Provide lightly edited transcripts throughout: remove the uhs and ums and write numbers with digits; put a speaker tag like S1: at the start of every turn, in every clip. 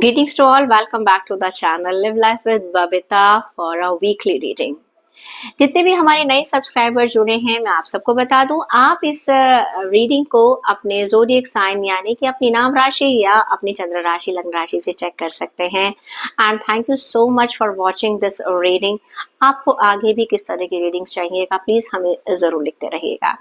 S1: Greetings to all. Welcome back to the channel Live Life with Babita for a weekly reading. जितने भी हमारे नए subscriber जुड़े हैं, मैं आप सबको बता दूं, आप इस रीडिंग को अपने ज़ोडिएक साइन यानी कि अपनी नाम राशि या अपनी चंद्र राशि लग्न राशि से चेक कर सकते हैं। And thank you so much for watching this reading. आपको आगे भी किस तरह की रीडिंग चाहिएगा, प्लीज हमें जरूर लिखते रहिएगा।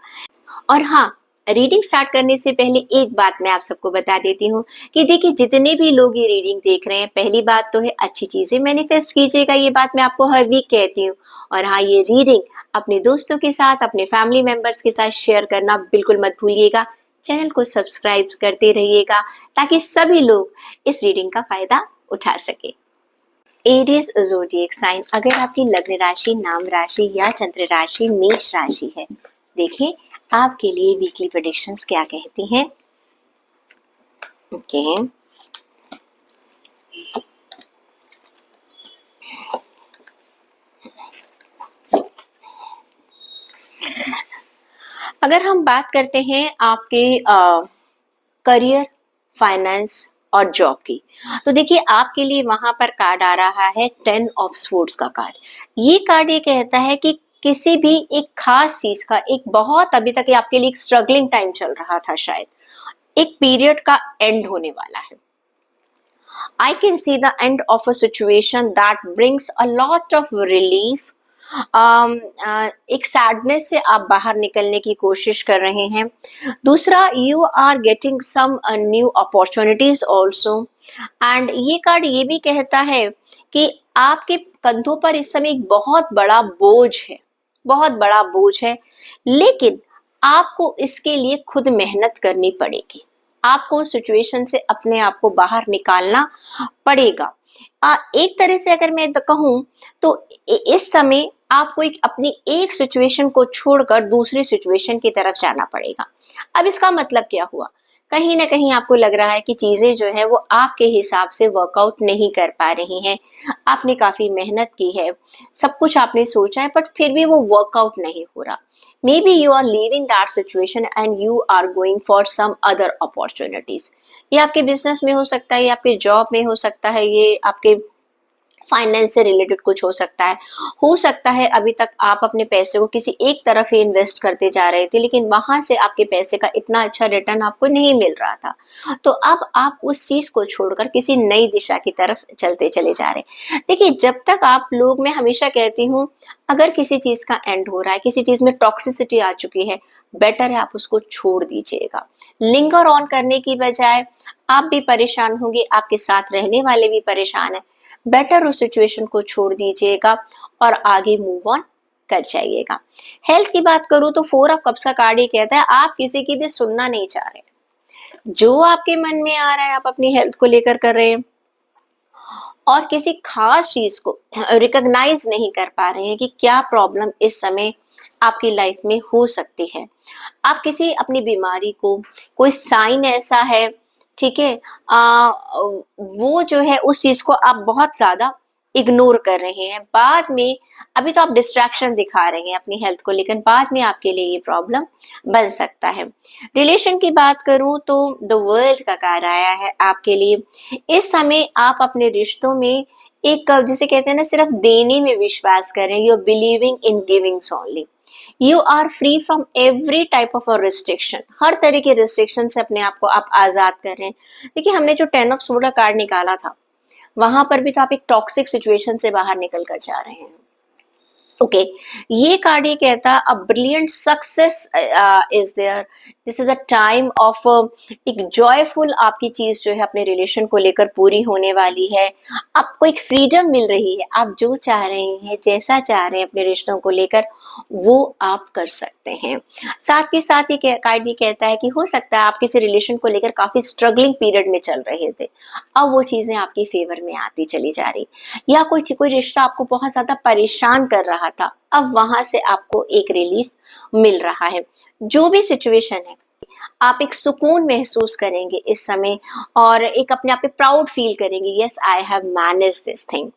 S1: और हाँ, रीडिंग स्टार्ट करने से पहले एक बात मैं आप सबको बता देती हूँ कि देखिए, जितने भी लोग ये रीडिंग देख रहे हैं, पहली बात तो है अच्छी चीजें मैनिफेस्ट कीजिएगा। ये बात मैं आपको हर वीक कहती हूँ। और हाँ, ये रीडिंग अपने दोस्तों के साथ, अपने फैमिली मेंबर्स के साथ शेयर करना बिल्कुल मत भूलिएगा। चैनल को सब्सक्राइब करते रहिएगा ताकि सभी लोग इस रीडिंग का फायदा उठा सके। एरीज ज़ोडिएक साइन, अगर आपकी लग्न राशि, नाम राशि या चंद्र राशि मेष राशि है, देखिए आपके लिए वीकली प्रेडिक्शंस क्या कहती हैं। ओके, अगर हम बात करते हैं आपके करियर, फाइनेंस और जॉब की, तो देखिए आपके लिए वहां पर कार्ड आ रहा है 10 ऑफ स्वॉर्ड्स का कार्ड। ये कार्ड ये कहता है कि किसी भी एक खास चीज का, एक बहुत अभी तक आपके लिए एक स्ट्रगलिंग टाइम चल रहा था, शायद एक पीरियड का एंड होने वाला है। I can see the end of a situation that brings a lot of relief. एक सैडनेस से आप बाहर निकलने की कोशिश कर रहे हैं। दूसरा, you are getting some new opportunities also. And ये कार्ड ये भी कहता है कि आपके कंधों पर इस समय एक बहुत बड़ा बोझ है, बहुत बड़ा बोझ है, लेकिन आपको इसके लिए खुद मेहनत करनी पड़ेगी। आपको उस सिचुएशन से अपने आप को बाहर निकालना पड़ेगा। एक तरह से अगर मैं कहूं तो इस समय आपको अपनी एक सिचुएशन को छोड़कर दूसरी सिचुएशन की तरफ जाना पड़ेगा। अब इसका मतलब क्या हुआ? कहीं ना कहीं आपको लग रहा है कि चीजें जो है वो आपके हिसाब से वर्कआउट नहीं कर पा रही हैं। आपने काफी मेहनत की है, सब कुछ आपने सोचा है, बट फिर भी वो वर्कआउट नहीं हो रहा। Maybe you are leaving that situation and you are going for some other opportunities. ये आपके बिजनेस में हो सकता है, ये आपके जॉब में हो सकता है, ये आपके फाइनेंस से रिलेटेड कुछ हो सकता है अभी तक आप अपने पैसे को किसी एक तरफ ही इन्वेस्ट करते जा रहे थे, लेकिन वहां से आपके पैसे का इतना अच्छा रिटर्न आपको नहीं मिल रहा था। तो अब आप उस चीज को छोड़कर किसी नई दिशा की तरफ चलते चले जा रहे हैं। देखिए, जब तक आप लोग, मैं हमेशा कहती हूँ, अगर किसी चीज का एंड हो रहा है, किसी चीज में टॉक्सिसिटी आ चुकी है, बेटर है आप उसको छोड़ दीजिएगा। लिंगर ऑन करने की बजाय आप भी परेशान होंगे, आपके साथ रहने वाले भी परेशान है। बेटर उस सिचुएशन को छोड़ दीजिएगा और आगे मूव ऑन कर जाइएगा। हेल्थ की बात करूं तो 4 ऑफ कप्स का कार्ड ये कहता है आप किसी की भी सुनना नहीं चाह रहे। जो आपके मन में आ रहा है आप अपनी हेल्थ को लेकर कर रहे हैं, और किसी खास चीज को रिकॉग्नाइज नहीं कर पा रहे हैं कि क्या प्रॉब्लम इस समय आपकी लाइफ में हो सकती है। आप किसी अपनी बीमारी को, कोई साइन ऐसा है, ठीक है, वो जो है उस चीज को आप बहुत ज्यादा इग्नोर कर रहे हैं। बाद में, अभी तो आप डिस्ट्रैक्शन दिखा रहे हैं अपनी हेल्थ को, लेकिन बाद में आपके लिए ये प्रॉब्लम बन सकता है। रिलेशन की बात करूं तो द वर्ल्ड का कार्ड आया है आपके लिए। इस समय आप अपने रिश्तों में एक, जिसे कहते हैं ना, सिर्फ देने में विश्वास कर रहे हैं। You are believing in givings only. You are free from every type of restriction. हर तरह के रिस्ट्रिक्शन से अपने आप को आप आजाद कर रहे हैं। देखिए, हमने जो 10 ऑफ सोर्ड का कार्ड निकाला था, वहां पर भी तो आप एक टॉक्सिक सिचुएशन से बाहर निकल कर जा रहे हैं। ओके, ये कार्ड ये कहता है a brilliant success is there. This is a time of एक जॉयफुल, आपकी चीज जो है अपने रिलेशन को लेकर पूरी होने वाली है। आपको एक फ्रीडम मिल रही है, आप जो चाह रहे हैं, जैसा चाह रहे हैं अपने रिश्तों को लेकर, वो आप कर सकते हैं। साथ के साथ ये कार्ड ये कहता है कि हो सकता है आप किसी रिलेशन को लेकर काफी स्ट्रगलिंग पीरियड में चल रहे थे, अब वो चीजें आपकी फेवर में आती चली जा रही, या कोई रिश्ता आपको बहुत ज्यादा परेशान कर रहा था, अब वहां से आपको एक रिलीफ मिल रहा है। जो भी सिचुएशन है, आप एक सुकून महसूस करेंगे इस समय और एक अपने आप पे प्राउड फील करेंगे, yes I have manage this thing.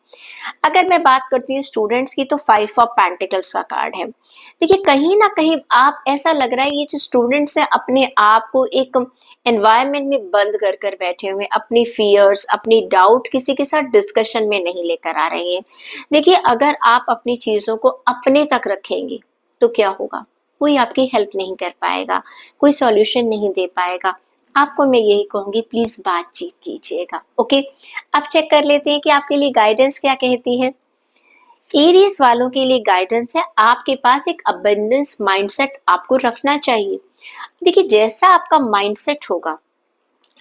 S1: अगर मैं बात करती हूँ स्टूडेंट्स की तो 5 ऑफ पेंटिकल्स का कार्ड है। देखिए कहीं ना कहीं आप ऐसा लग रहा है ये जो स्टूडेंट्स हैं अपने आप को एक एनवायरनमेंट में बंद कर कर बैठे हुए, अपनी फियर्स अपनी डाउट किसी के साथ डिस्कशन में नहीं लेकर आ रहे हैं। देखिए अगर आप अपनी चीजों को अपने तक रखेंगे तो क्या होगा, कोई आपकी हेल्प नहीं कर पाएगा, कोई सॉल्यूशन नहीं दे पाएगा। आपको मैं यही कहूंगी प्लीज बातचीत कीजिएगा। ओके, अब चेक कर लेते हैं कि आपके लिए गाइडेंस क्या कहती है। एरियस वालों के लिए गाइडेंस है आपके पास एक अबंडेंस माइंडसेट आपको रखना चाहिए। देखिए जैसा आपका माइंडसेट होगा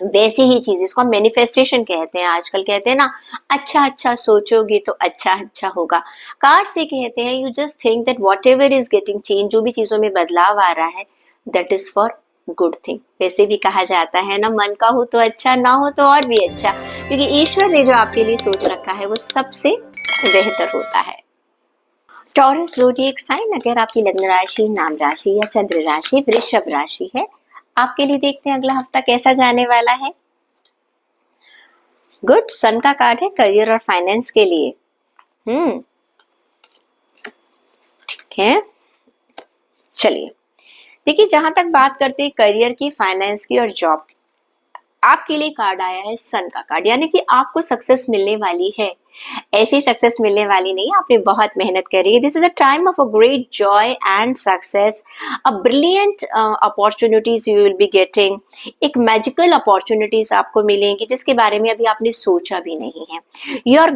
S1: वैसी ही चीज, इसको हम मैनिफेस्टेशन कहते हैं, आजकल कहते हैं ना अच्छा अच्छा सोचोगे तो अच्छा अच्छा होगा। कार्ड से कहते हैं you just think that what ever is getting change, जो भी चीजों में बदलाव आ रहा है that is for good thing. वैसे भी कहा जाता है ना मन का हो तो अच्छा, ना हो तो और भी अच्छा, क्योंकि ईश्वर ने जो आपके लिए सोच रखा है वो सबसे बेहतर होता है। टॉरस ज़ोडिएक साइन, अगर आपकी लग्न राशि, नाम राशि या चंद्र राशि वृषभ राशि है, आपके लिए देखते हैं अगला हफ्ता कैसा जाने वाला है। गुड, सन का कार्ड है करियर और फाइनेंस के लिए। ठीक है, चलिए देखिए जहां तक बात करते हैं करियर की, फाइनेंस की और जॉब, आपके लिए कार्ड आया है सन का कार्ड, यानी कि आपको सक्सेस मिलने वाली है। ऐसी सक्सेस मिलने वाली नहीं, आपने बहुत मेहनत करी है। This is a time of a great Joy and success, a brilliant opportunities you will be getting. एक मैजिकल अपॉर्चुनिटीज आपको मिलेंगी जिसके बारे में अभी आपने सोचा भी नहीं है। Your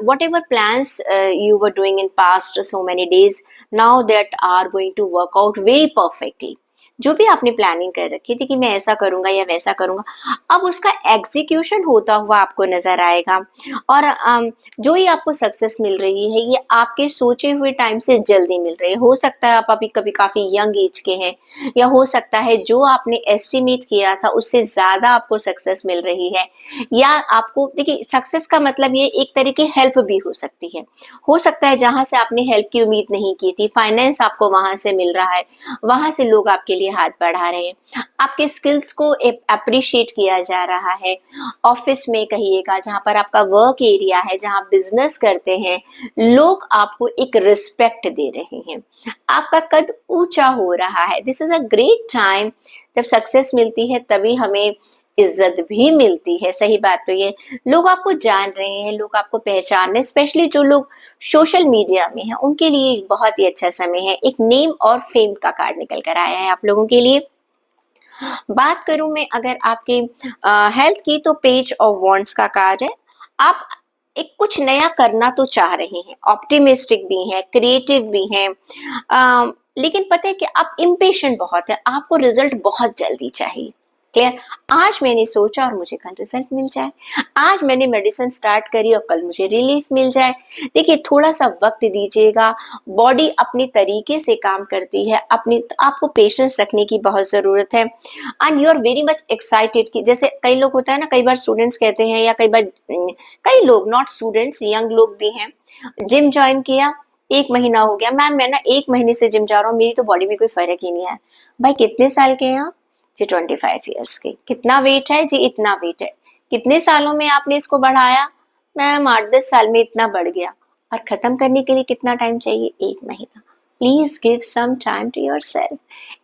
S1: whatever plans you were doing in past so many days, now that are going to work out very perfectly. जो भी आपने प्लानिंग कर रखी थी कि मैं ऐसा करूंगा या वैसा करूंगा, अब उसका एग्जीक्यूशन होता हुआ आपको नजर आएगा। और जो ही आपको सक्सेस मिल रही है ये आपके सोचे हुए टाइम से जल्दी मिल रही है। हो सकता है आप अभी कभी काफी यंग एज के हैं, या हो सकता है जो आपने एस्टिमेट किया था उससे ज्यादा आपको सक्सेस मिल रही है। या आपको देखिए सक्सेस का मतलब ये एक तरीके हेल्प भी हो सकती है। हो सकता है जहां से आपने हेल्प की उम्मीद नहीं की थी, फाइनेंस आपको वहां से मिल रहा है, वहां से लोग आपके लिए हाथ बढ़ा रहे हैं, आपके स्किल्स को अप्रिशिएट किया जा रहा है। ऑफिस में कहिएगा, जहां पर आपका वर्क एरिया है, जहां बिजनेस करते हैं, लोग आपको एक रिस्पेक्ट दे रहे हैं, आपका कद ऊंचा हो रहा है। This is a great time. जब सक्सेस मिलती है तभी हमें इज्जत भी मिलती है। सही बात तो ये, लोग आपको जान रहे हैं, लोग आपको पहचान रहे हैं, स्पेशली जो लोग सोशल मीडिया में हैं उनके लिए एक बहुत ही अच्छा समय है। एक नेम और फेम का कार्ड निकल कर आया है आप लोगों के लिए। बात करूं मैं अगर आपके हेल्थ की तो पेज ऑफ वॉन्ड्स का कार्ड है। आप एक कुछ नया करना तो चाह रहे हैं, ऑप्टिमिस्टिक भी हैं, क्रिएटिव भी हैं, लेकिन पता है कि आप इम्पेशेंट बहुत है, आपको रिजल्ट बहुत जल्दी चाहिए। क्लियर, आज मैंने सोचा और मुझे कल रिजल्ट मिल जाए, आज मैंने मेडिसिन स्टार्ट करी और कल मुझे रिलीफ मिल जाए। देखिए थोड़ा सा वक्त दीजिएगा, बॉडी अपनी तरीके से काम करती है, अपनी आपको पेशेंस रखने की बहुत जरूरत है। And you are very much excited कि जैसे कई लोग होता है ना, कई बार स्टूडेंट्स कहते हैं या कई बार कई लोग नॉट स्टूडेंट्स यंग लोग भी हैं, जिम ज्वाइन किया 1 महीना हो गया, मैम मैं ना 1 महीने से जिम जा रहा हूँ, मेरी तो बॉडी में कोई फर्क ही नहीं है। भाई कितने साल के हैं आप? जी 25 ईयर्स के। कितना वेट है? जी इतना वेट है। कितने सालों में आपने इसको बढ़ाया? मैम 8-10 साल में इतना बढ़ गया। और खत्म करने के लिए कितना टाइम चाहिए? 1 महीना। Please give some time to yourself.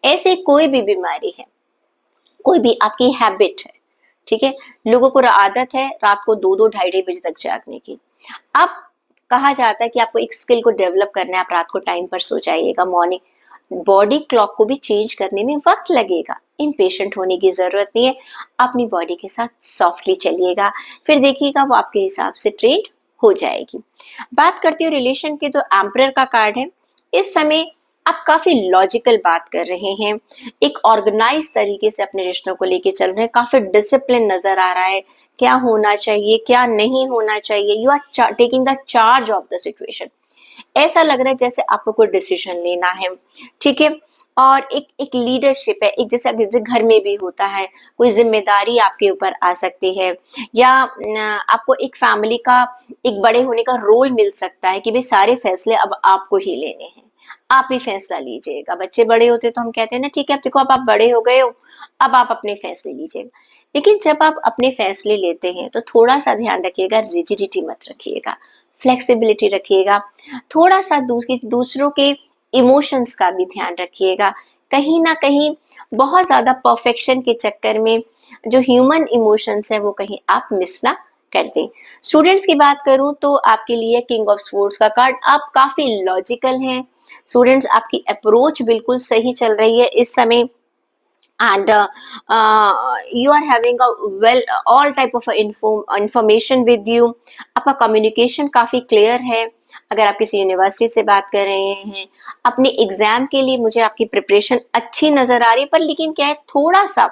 S1: ऐसे कोई भी बीमारी है, कोई भी आपकी हैबिट है, ठीक है, लोगों को आदत है रात को 2-2 ढाई-ढाई बजे तक जागने की। अब कहा जाता है कि आपको एक स्किल को डेवलप करना है, आप रात को टाइम पर सो जाइएगा, मॉर्निंग बॉडी क्लॉक को भी चेंज करने में वक्त लगेगा। इम्पेशेंट होने की जरूरत नहीं है, अपनी बॉडी के साथ सॉफ्टली चलिएगा, फिर देखिएगा वो आपके हिसाब से ट्रेंड हो जाएगी। बात करती हूँ रिलेशन की तो एम्परर का कार्ड है। इस समय आप काफी लॉजिकल बात कर रहे हैं, एक ऑर्गेनाइज तरीके से अपने रिश्तों को लेके चल रहे हैं, काफी डिसिप्लिन नजर आ रहा है, क्या होना चाहिए क्या नहीं होना चाहिए। You are taking the charge of the situation. ऐसा लग रहा है जैसे आपको कोई डिसीजन लेना है, ठीक है, और एक एक लीडरशिप है, एक जैसे घर में भी होता है, कोई जिम्मेदारी आपके ऊपर आ सकती है, या आपको एक फैमिली का एक बड़े होने का रोल मिल सकता है कि भाई सारे फैसले अब आपको ही लेने हैं। आप भी फैसला लीजिएगा। बच्चे बड़े होते तो हम कहते हैं ना, ठीक है अब देखो अब आप बड़े हो गए हो, अब आप अपने फैसले लीजिएगा। लेकिन जब आप अपने फैसले लेते हैं तो थोड़ा सा ध्यान रखिएगा, रिजिडिटी मत रखिएगा, फ्लेक्सिबिलिटी रखिएगा। थोड़ा सा दूसरों के इमोशंस का भी ध्यान रखिएगा। कहीं ना कहीं बहुत ज्यादा परफेक्शन के चक्कर में जो ह्यूमन इमोशंस है वो कहीं आप मिस ना कर दें। स्टूडेंट्स की बात करूं तो आपके लिए किंग ऑफ स्पोर्ट्स का कार्ड, आप काफी लॉजिकल हैं स्टूडेंट्स, आपकी अप्रोच बिल्कुल सही चल रही है इस समय, and you are having a well all type of information with you। आपका कम्युनिकेशन काफी क्लियर है। अगर आप किसी यूनिवर्सिटी से बात कर रहे हैं अपने एग्जाम के लिए, मुझे आपकी प्रिपरेशन अच्छी नजर आ रही है, पर लेकिन क्या है थोड़ा सा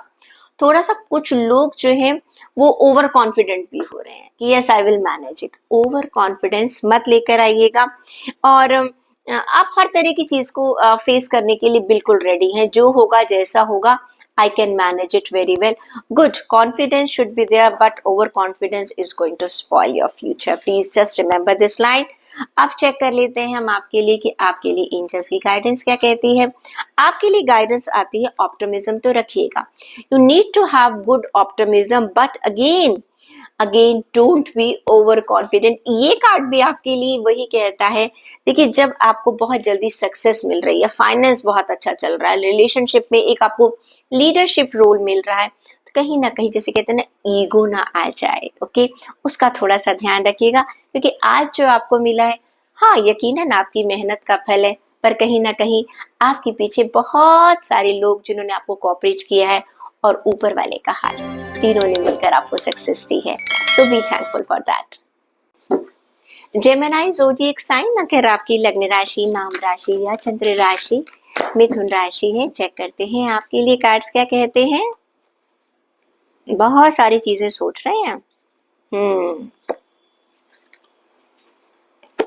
S1: कुछ लोग जो है वो ओवर कॉन्फिडेंट भी हो रहे हैं कि yes I will manage it. Over confidence मत लेकर आइएगा, और आप हर तरह की चीज को फेस करने के लिए बिल्कुल रेडी हैं। जो होगा जैसा होगा, I can manage it very well. Good. Confidence should be there, but overconfidence is going to spoil your future. Please just remember this line. अब चेक कर लेते हैं हम आपके लिए कि आपके लिए एंजल्स की गाइडेंस क्या कहती है। आपके लिए गाइडेंस आती है ऑप्टिमिज्म तो रखिएगा। You need to have good optimism, but again don't be over confident. ये कार्ड भी आपके लिए वही कहता है, देखिए जब आपको बहुत जल्दी सक्सेस मिल रही है, फाइनेंस बहुत अच्छा चल रहा है, रिलेशनशिप में एक आपको लीडरशिप रोल मिल रहा है, तो कहीं ना कहीं जैसे कहते हैं ना ईगो ना आ जाए। ओके, उसका थोड़ा सा ध्यान रखिएगा, क्योंकि आज जो आपको मिला है, हाँ यकीनन आपकी मेहनत का फल है, पर कहीं ना कहीं आपके पीछे बहुत सारे लोग जिन्होंने आपको कोऑपरेट किया है, और ऊपर वाले का हाथ, तीनों ने मिलकर आपको सक्सेस दी है। So be thankful for that. Gemini zodiac sign, अगर आपकी लग्न राशि, नाम राशि या चंद्र राशि मिथुन राशि है, चेक करते हैं आपके लिए कार्ड्स क्या कहते हैं। बहुत सारी चीजें सोच रहे हैं,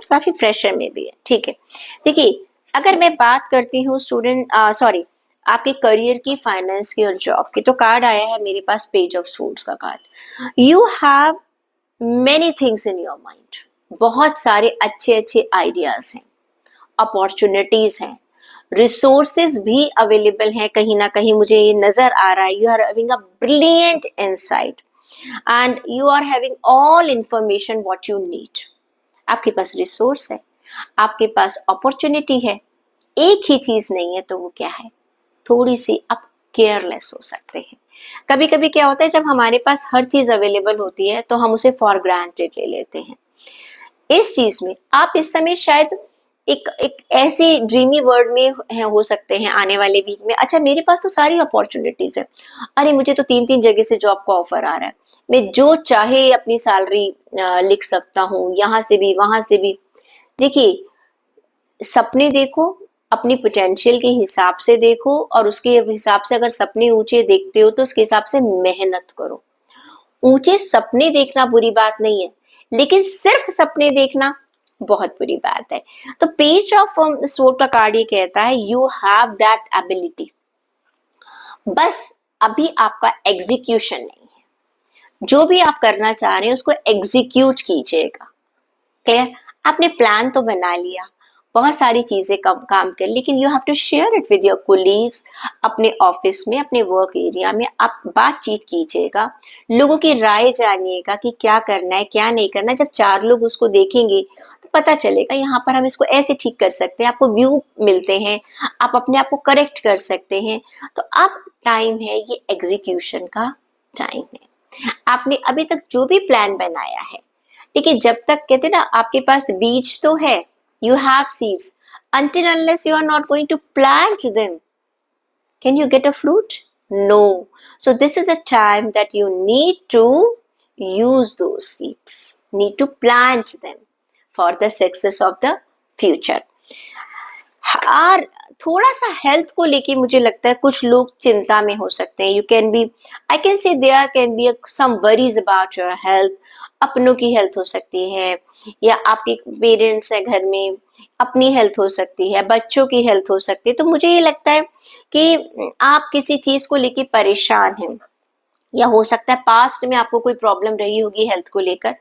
S1: काफी प्रेशर में भी है, ठीक है। देखिए अगर मैं बात करती हूँ स्टूडेंट सॉरी आपके करियर की, फाइनेंस की और जॉब की, तो कार्ड आया है मेरे पास पेज ऑफ सोर्ड्स का card. You have many things in your mind, बहुत सारे अच्छे अच्छे आइडियाज हैं, अपॉर्चुनिटीज हैं, रिसोर्सेज भी अवेलेबल हैं। कहीं ना कहीं मुझे ये नजर आ रहा है, you are having a brilliant insight and you are having all information what you need. आपके पास रिसोर्स है, आपके पास अपॉर्चुनिटी है, एक ही चीज नहीं है, तो वो क्या है, थोड़ी सी आप केयरलेस हो सकते हैं। कभी कभी क्या होता है, जब हमारे पास हर चीज अवेलेबल होती है तो हम उसे फॉर ग्रांटेड ले लेते हैं। इस चीज में आप इस समय शायद एक ऐसी ड्रीमी वर्ल्ड में हो सकते हैं आने वाले वीक में, अच्छा मेरे पास तो सारी अपॉर्चुनिटीज है, अरे मुझे तो 3-3 जगह से जॉब का ऑफर आ रहा है, मैं जो चाहे अपनी सैलरी लिख सकता हूँ, यहाँ से भी वहां से भी। देखिए सपने देखो, अपनी पोटेंशियल के हिसाब से देखो, और उसके हिसाब से अगर सपने ऊंचे देखते हो तो उसके हिसाब से मेहनत करो। ऊंचे सपने देखना बुरी बात नहीं है, लेकिन सिर्फ सपने देखना बहुत बुरी बात है। तो पेज ऑफ स्वॉर्ड का कार्ड ये कहता है यू हैव दैट एबिलिटी, बस अभी आपका एग्जीक्यूशन नहीं है। जो भी आप करना चाह रहे हैं उसको एग्जीक्यूट कीजिएगा। क्लियर, आपने प्लान तो बना लिया, बहुत सारी चीजें काम कर, लेकिन you have to share it with your colleagues, अपने ऑफिस में, अपने वर्क एरिया में आप बातचीत कीजिएगा, लोगों की राय जानिएगा कि क्या करना है क्या नहीं करना। जब 4 लोग उसको देखेंगे तो पता चलेगा यहाँ पर हम इसको ऐसे ठीक कर सकते हैं, आपको व्यू मिलते हैं, आप अपने आप को करेक्ट कर सकते हैं। तो अब टाइम है ये एग्जीक्यूशन का टाइम है। आपने अभी तक जो भी प्लान बनाया है, देखिए जब तक कहते ना आपके पास बीज तो है, you have seeds, until unless you are not going to plant them, can you get a fruit? No. So this is a time that you need to use those seeds, need to plant them for the success of the future। और थोड़ा सा health को लेके मुझे लगता है कुछ लोग चिंता में हो सकते हैं। You can be, I can say there can be some worries about your health. अपनों की हेल्थ हो सकती है, या आपके पेरेंट्स है घर में, अपनी हेल्थ हो सकती है, बच्चों की हेल्थ हो सकती है। तो मुझे ये लगता है कि आप किसी चीज को लेके परेशान हैं, या हो सकता है पास्ट में आपको कोई प्रॉब्लम रही होगी हेल्थ को लेकर,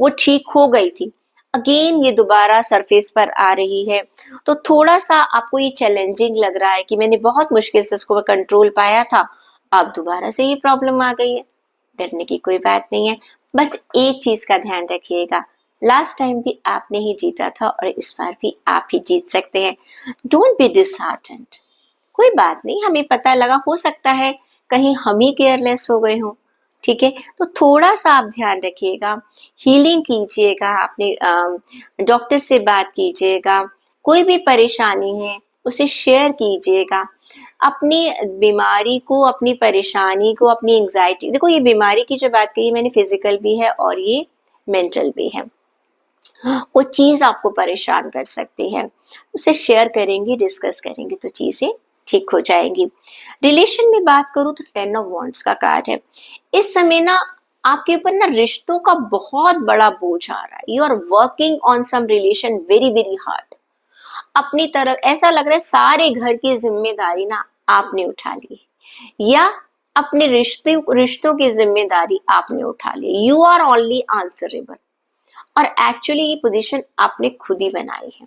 S1: वो ठीक हो गई थी, अगेन ये दोबारा सरफेस पर आ रही है, तो थोड़ा सा आपको ये चैलेंजिंग लग रहा है कि मैंने बहुत मुश्किल से इसको कंट्रोल पाया था, अब दोबारा से ये प्रॉब्लम आ गई है। डरने की कोई बात नहीं है, बस एक चीज का ध्यान रखिएगा, लास्ट टाइम भी आपने ही जीता था और इस बार भी आप ही जीत सकते हैं। डोंट बी डिसहार्टेंड, कोई बात नहीं, हमें पता लगा, हो सकता है कहीं हम ही केयरलेस हो गए हों, ठीक है? तो थोड़ा सा आप ध्यान रखिएगा, हीलिंग कीजिएगा, अपने डॉक्टर से बात कीजिएगा, कोई भी परेशानी है उसे शेयर कीजिएगा, अपनी बीमारी को, अपनी परेशानी को, अपनी एंग्जाइटी, देखो ये बीमारी की जो बात कही मैंने फिजिकल भी है और ये मेंटल भी है। वो चीज आपको परेशान कर सकती है, उसे शेयर करेंगे, डिस्कस करेंगे तो चीजें ठीक हो जाएंगी। रिलेशन में बात करूं तो 10 ऑफ वॉन्ड्स का कार्ड है। इस समय ना आपके ऊपर ना रिश्तों का बहुत बड़ा बोझ आ रहा है, you are working on some relation very very hard. अपनी तरफ ऐसा लग रहा है सारे घर की जिम्मेदारी ना आपने उठा ली, या अपने रिश्तों की जिम्मेदारी आपने उठा ली, यू आर ओनली आंसरेबल। और एक्चुअली ये पोजीशन आपने खुद ही बनाई है।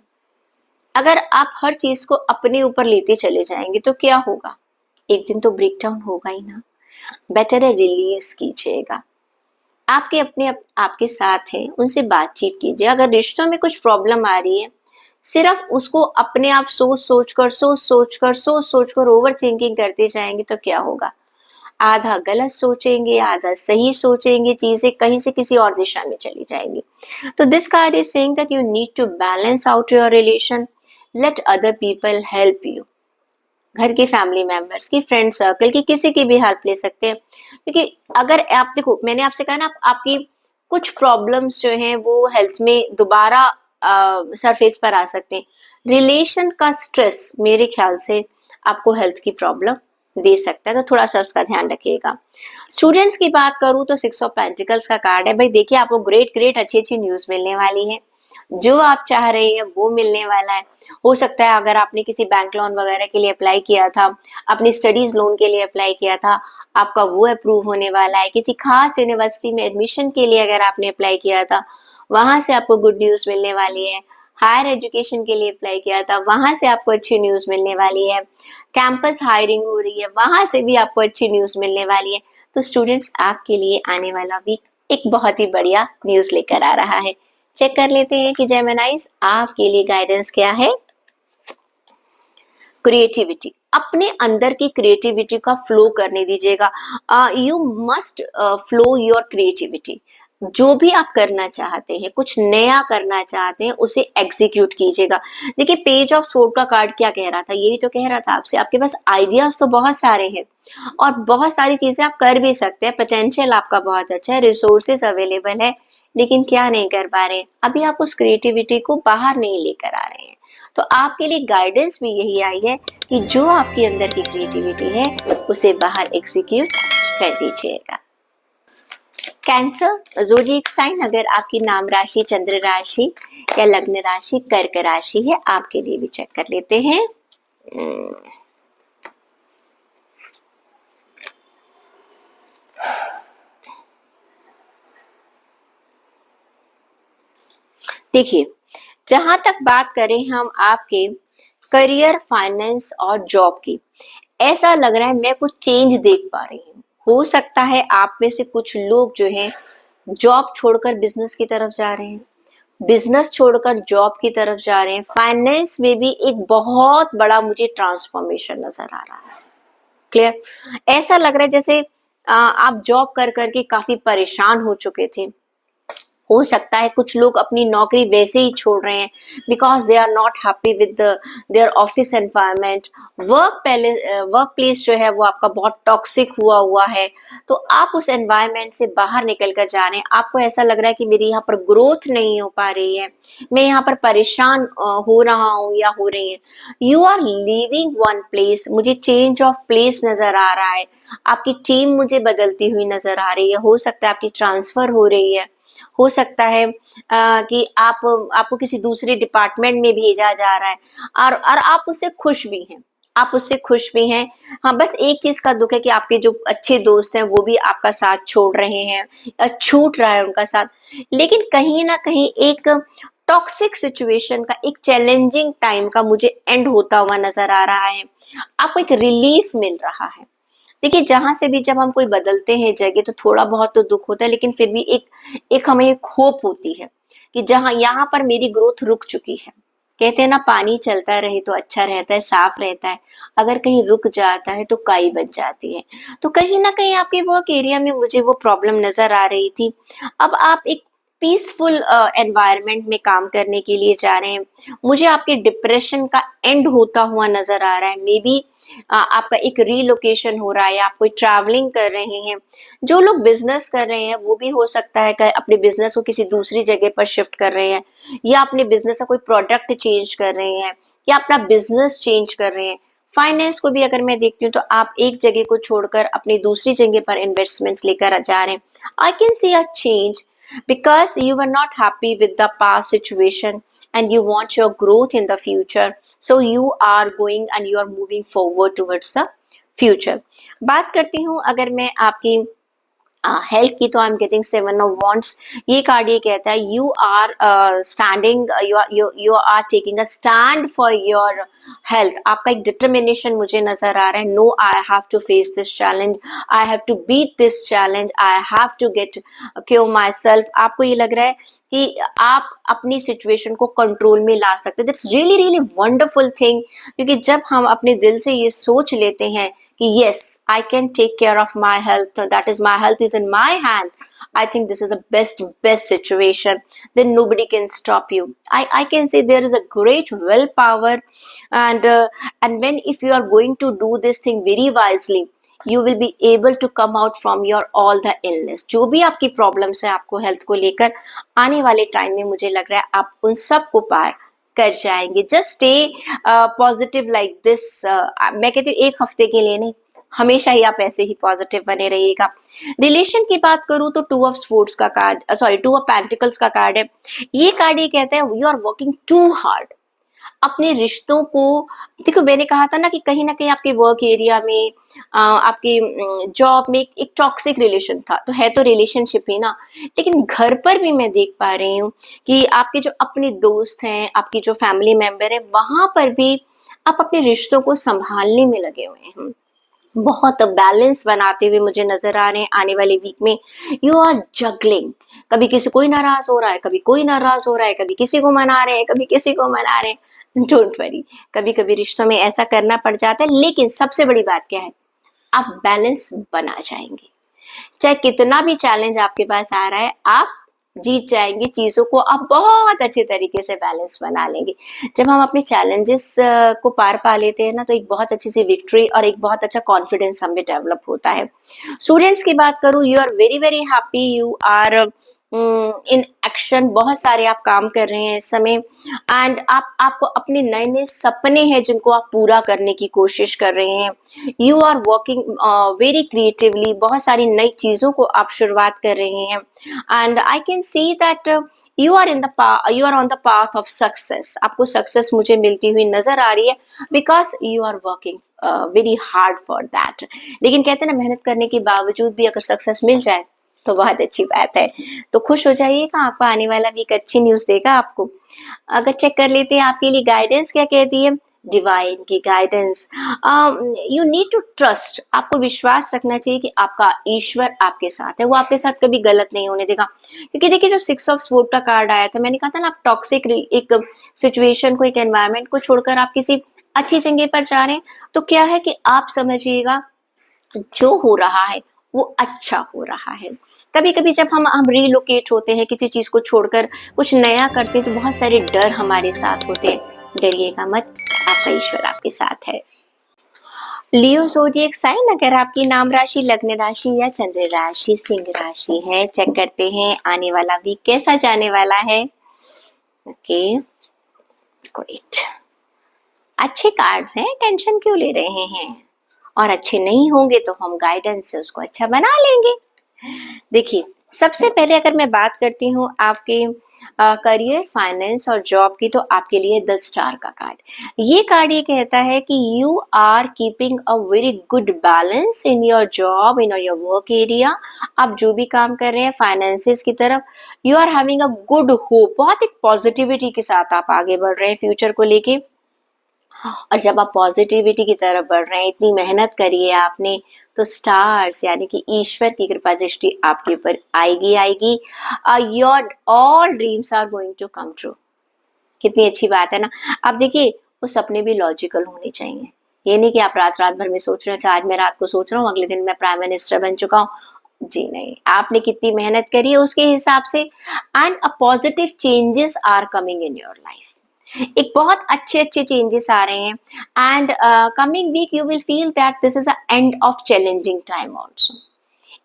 S1: अगर आप हर चीज को अपने ऊपर लेते चले जाएंगे तो क्या होगा, एक दिन तो ब्रेक डाउन होगा ही ना। बेटर है रिलीज कीजिएगा, आपके अपने आपके साथ हैं उनसे बातचीत कीजिए। अगर रिश्तों में कुछ प्रॉब्लम आ रही है, सिर्फ उसको अपने आप सोच सोच कर ओवर थिंकिंग करते जाएंगे तो क्या होगा, आधा गलत सोचेंगे, आधा सही सोचेंगे, चीजें कहीं से किसी और दिशा में चली जाएंगी। तो this card is saying that you need to balance out your relation, let other people help you. घर के फैमिली मेंबर्स की, फ्रेंड सर्कल की, किसी की भी हेल्प ले सकते हैं, क्योंकि अगर आप देखो, मैंने आपसे कहा ना, आपकी कुछ प्रॉब्लम्स जो हैं वो हेल्थ में दोबारा सरफेस पर आ सकते हैं। रिलेशन का स्ट्रेस मेरे ख्याल से आपको हेल्थ की प्रॉब्लम दे सकता है, तो थोड़ा सा उसका ध्यान रखिएगा। स्टूडेंट्स की बात करूं तो 6 ऑफ पेंटिकल्स का कार्ड है। भाई देखिए, आपको ग्रेट ग्रेट अच्छी अच्छी न्यूज मिलने वाली है, जो आप चाह रहे हैं वो मिलने वाला है। हो सकता है अगर आपने किसी बैंक लोन वगैरह के लिए अप्लाई किया था, अपनी स्टडीज लोन के लिए अप्लाई किया था, आपका वो अप्रूव होने वाला है। किसी खास यूनिवर्सिटी में एडमिशन के लिए अगर आपने अप्लाई किया था, वहां से आपको गुड न्यूज मिलने वाली है। हायर एजुकेशन के लिए अप्लाई किया था, वहां से आपको अच्छी न्यूज मिलने वाली है। कैंपस हायरिंग हो रही है, वहां से भी आपको अच्छी न्यूज मिलने वाली है। तो स्टूडेंट्स, आपके लिए आने वाला वीक एक बहुत ही बढ़िया न्यूज लेकर आ रहा है। चेक कर लेते हैं कि जेमिनाइज आपके लिए गाइडेंस क्या है। क्रिएटिविटी, अपने अंदर की क्रिएटिविटी का फ्लो करने दीजिएगा। You must flow your creativity. जो भी आप करना चाहते हैं, कुछ नया करना चाहते हैं, उसे एग्जीक्यूट कीजिएगा। देखिए, पेज ऑफ स्वॉर्ड का कार्ड क्या कह रहा था, यही तो कह रहा था आपसे, आपके पास आइडियाज तो बहुत सारे हैं और बहुत सारी चीजें आप कर भी सकते हैं, पोटेंशियल आपका बहुत अच्छा है, रिसोर्सेज अवेलेबल है, लेकिन क्या नहीं कर पा रहे हैं, अभी आप उस क्रिएटिविटी को बाहर नहीं लेकर आ रहे हैं। तो आपके लिए गाइडेंस भी यही आई है कि जो आपके अंदर की क्रिएटिविटी है उसे बाहर एग्जीक्यूट कर दीजिएगा। कैंसर ज़ोडिएक साइन, अगर आपकी नाम राशि, चंद्र राशि या लग्न राशि कर्क राशि है, आपके लिए भी चेक कर लेते हैं। देखिए, जहां तक बात करें हम आपके करियर, फाइनेंस और जॉब की, ऐसा लग रहा है मैं कुछ चेंज देख पा रही हूँ। हो सकता है आप में से कुछ लोग जो हैं जॉब छोड़कर बिजनेस की तरफ जा रहे हैं, बिजनेस छोड़कर जॉब की तरफ जा रहे हैं। फाइनेंस में भी एक बहुत बड़ा मुझे ट्रांसफॉर्मेशन नजर आ रहा है। क्लियर, ऐसा लग रहा है जैसे आप जॉब कर करके काफी परेशान हो चुके थे। हो सकता है कुछ लोग अपनी नौकरी वैसे ही छोड़ रहे हैं because they are not happy with their office environment. Workplace जो है वो आपका बहुत टॉक्सिक हुआ हुआ है, तो आप उस एनवायरनमेंट से बाहर निकल कर जा रहे हैं। आपको ऐसा लग रहा है कि मेरी यहाँ पर ग्रोथ नहीं हो पा रही है, मैं यहाँ पर परेशान हो रहा हूँ या हो रही है। You are living one place, मुझे चेंज ऑफ प्लेस नजर आ रहा है, आपकी टीम मुझे बदलती हुई नजर आ रही है। हो सकता है आपकी ट्रांसफर हो रही है, हो सकता है कि आपको किसी दूसरे डिपार्टमेंट में भेजा जा रहा है और आप उससे खुश भी हैं, आप उससे खुश भी हैं। हाँ, बस एक चीज का दुख है कि आपके जो अच्छे दोस्त हैं वो भी आपका साथ छोड़ रहे हैं या छूट रहा है उनका साथ। लेकिन कहीं ना कहीं एक टॉक्सिक सिचुएशन का, एक चैलेंजिंग टाइम का मुझे एंड होता हुआ नजर आ रहा है। आपको एक रिलीफ मिल रहा है। देखिए, जहां से भी जब हम कोई बदलते हैं जगह तो थोड़ा बहुत तो दुख होता है, लेकिन फिर भी एक एक हमें एक होप होती है कि जहां यहाँ पर मेरी ग्रोथ रुक चुकी है। कहते हैं ना, पानी चलता रहे तो अच्छा रहता है, साफ रहता है। अगर कहीं रुक जाता है तो काई बन जाती है। तो कहीं ना कहीं आपके वर्क एरिया में मुझे वो प्रॉब्लम नजर आ रही थी। अब आप एक पीसफुल एनवायरनमेंट में काम करने के लिए जा रहे हैं। मुझे आपके डिप्रेशन का एंड होता हुआ नजर आ रहा है। मे बी आपका एक रीलोकेशन हो रहा है, आप कोई ट्रैवलिंग कर रहे हैं। जो लोग बिजनेस कर रहे हैं वो भी हो सकता है कि अपने बिजनेस को किसी दूसरी जगह पर शिफ्ट कर रहे हैं, या अपने बिजनेस का कोई प्रोडक्ट चेंज कर रहे हैं, या अपना बिजनेस चेंज कर रहे हैं। फाइनेंस को भी अगर मैं देखती हूँ तो आप एक जगह को छोड़कर अपनी दूसरी जगह पर इन्वेस्टमेंट्स लेकर जा रहे हैं। आई can see a change because you were not happy with the past situation and you want your growth in the future, so you are going and you are moving forward towards the future। बात करती हूँ अगर मैं आपकी health की, तो I am getting seven of wands. ये card ये कहता है you are standing, you are taking a stand for your health. आपका एक डिटर्मिनेशन मुझे नजर आ रहा है। No, I have to face this challenge, I have to beat this challenge, I have to get cure myself. आपको ये लग रहा है कि आप अपनी सिचुएशन को कंट्रोल में ला सकते हैं। That's really really wonderful thing, क्योंकि जब हम अपने दिल से ये सोच लेते हैं कि yes, I can take care of my health, that is, my health is in my hand, I think this is the best situation, then nobody can stop you. I can say there is a great willpower, and when, if you are going to do this thing very wisely, you will be able to come out from your all the illness। जो भी आपकी problems है आपको health को लेकर, आने वाले time में मुझे लग रहा है आप उन सब को पार कर जाएंगे। Just stay positive like this. मैं कहती हूँ एक हफ्ते के लिए नहीं, हमेशा ही आप ऐसे ही पॉजिटिव बने रहिएगा। रिलेशन की बात करूं तो टू ऑफ स्पोर्ट्स का card, sorry, two of pentacles का कार्ड है। ये कार्ड ये कहता है you are working too hard. अपने रिश्तों को, देखो मैंने कहा था ना कि कहीं ना कहीं आपके वर्क एरिया में, आपके जॉब में एक टॉक्सिक रिलेशन था, तो है तो रिलेशनशिप ही ना, लेकिन घर पर भी मैं देख पा रही हूँ कि आपके जो अपने दोस्त हैं, आपकी जो फैमिली मेंबर है, वहां पर भी आप अपने रिश्तों को संभालने में लगे हुए हैं। बहुत बैलेंस बनाते हुए मुझे नजर आ रहे हैं आने वाले वीक में। यू आर जगलिंग, कभी किसी कोई नाराज हो रहा है, कभी कोई नाराज हो रहा है, कभी किसी को मना रहे हैं, कभी किसी को मना रहे हैं। डोंट वरी, कभी कभी रिश्तों में ऐसा करना पड़ जाता है, लेकिन सबसे बड़ी बात क्या है, आप बैलेंस बना जाएंगे। चाहे कितना भी चैलेंज आपके पास आ रहा है, आप जीत जाएंगे। चीजों को आप बहुत अच्छे तरीके से बैलेंस बना लेंगे। जब हम अपने चैलेंजेस को पार पा लेते हैं ना, तो एक बहुत अच्छी सी विक्ट्री और एक बहुत अच्छा कॉन्फिडेंस हमें डेवलप होता है। स्टूडेंट्स की बात करूं, you are very very happy, you are in action. बहुत सारे आप काम कर रहे हैं इस समय, एंड आपको अपने नए नए सपने हैं जिनको आप पूरा करने की कोशिश कर रहे हैं। You are working very creatively, बहुत सारी नई चीजों को आप शुरुआत कर रहे हैं, and I can see that you are you are on the path of success. आपको सक्सेस मुझे मिलती हुई नजर आ रही है, because you are working very hard for that. लेकिन कहते हैं ना, मेहनत करने के बावजूद भी अगर सक्सेस मिल जाए तो बहुत अच्छी बात है। तो खुश हो जाइएगा, आपको आने वाला वीक अच्छी न्यूज देगा आपको। अगर चेक कर लेते हैं आपके लिए गाइडेंस क्या कहती है। डिवाइन की guidance, you need to trust. आपको विश्वास रखना चाहिए कि आपका ईश्वर आपके साथ है, वो आपके साथ कभी गलत नहीं होने देगा। क्योंकि देखिए, जो सिक्स ऑफ स्वॉर्ड का कार्ड आया था, मैंने कहा था ना, आप टॉक्सिक एक सिचुएशन को, एक एनवायरमेंट को छोड़कर आप किसी अच्छी जगह पर जा रहे हैं। तो क्या है कि आप समझिएगा, जो हो रहा है वो अच्छा हो रहा है। कभी कभी जब हम रीलोकेट होते हैं, किसी चीज को छोड़कर कुछ नया करते हैं, तो बहुत सारे डर हमारे साथ होते हैं। डरिएगा मत, आपका ईश्वर आपके साथ है। लियो ज़ोडिएक साइन, अगर आपकी नाम राशि, लग्न राशि या चंद्र राशि सिंह राशि है, चेक करते हैं आने वाला वीक कैसा जाने वाला है। ओके, ग्रेट, अच्छे कार्ड्स हैं, टेंशन क्यों ले रहे हैं। और अच्छे नहीं होंगे तो हम गाइडेंस से उसको अच्छा बना लेंगे। देखिए, सबसे पहले अगर मैं बात करती हूँ आपके करियर, फाइनेंस और जॉब की तो आपके लिए 10 स्टार का कार्ड। ये कार्ड ये कहता है कि you are keeping a very good balance in your job, in your work area. आप जो भी काम कर रहे हैं फाइनेंसेस की तरफ, you are having a good hope, बहुत एक पॉजिटिविटी के साथ आप आगे बढ़ रहे हैं फ्यूचर को लेके। और जब आप पॉजिटिविटी की तरफ बढ़ रहे हैं, इतनी मेहनत करी है आपने, तो स्टार्स यानी कि ईश्वर की कृपा दृष्टि आपके ऊपर आएगी आएगी। Your all dreams are going to come true. कितनी अच्छी बात है ना। अब देखिए, वो सपने भी लॉजिकल होने चाहिए। ये नहीं कि आप रात रात भर में सोच रहे हो, अच्छा आज मैं रात को सोच रहा हूँ अगले दिन मैं प्राइम मिनिस्टर बन चुका हूँ। जी नहीं, आपने कितनी मेहनत करी है उसके हिसाब से। And a positive changes are coming in your life. एक बहुत अच्छे अच्छे चेंजेस आ रहे हैं। And coming week you will feel that this is a end of challenging time also.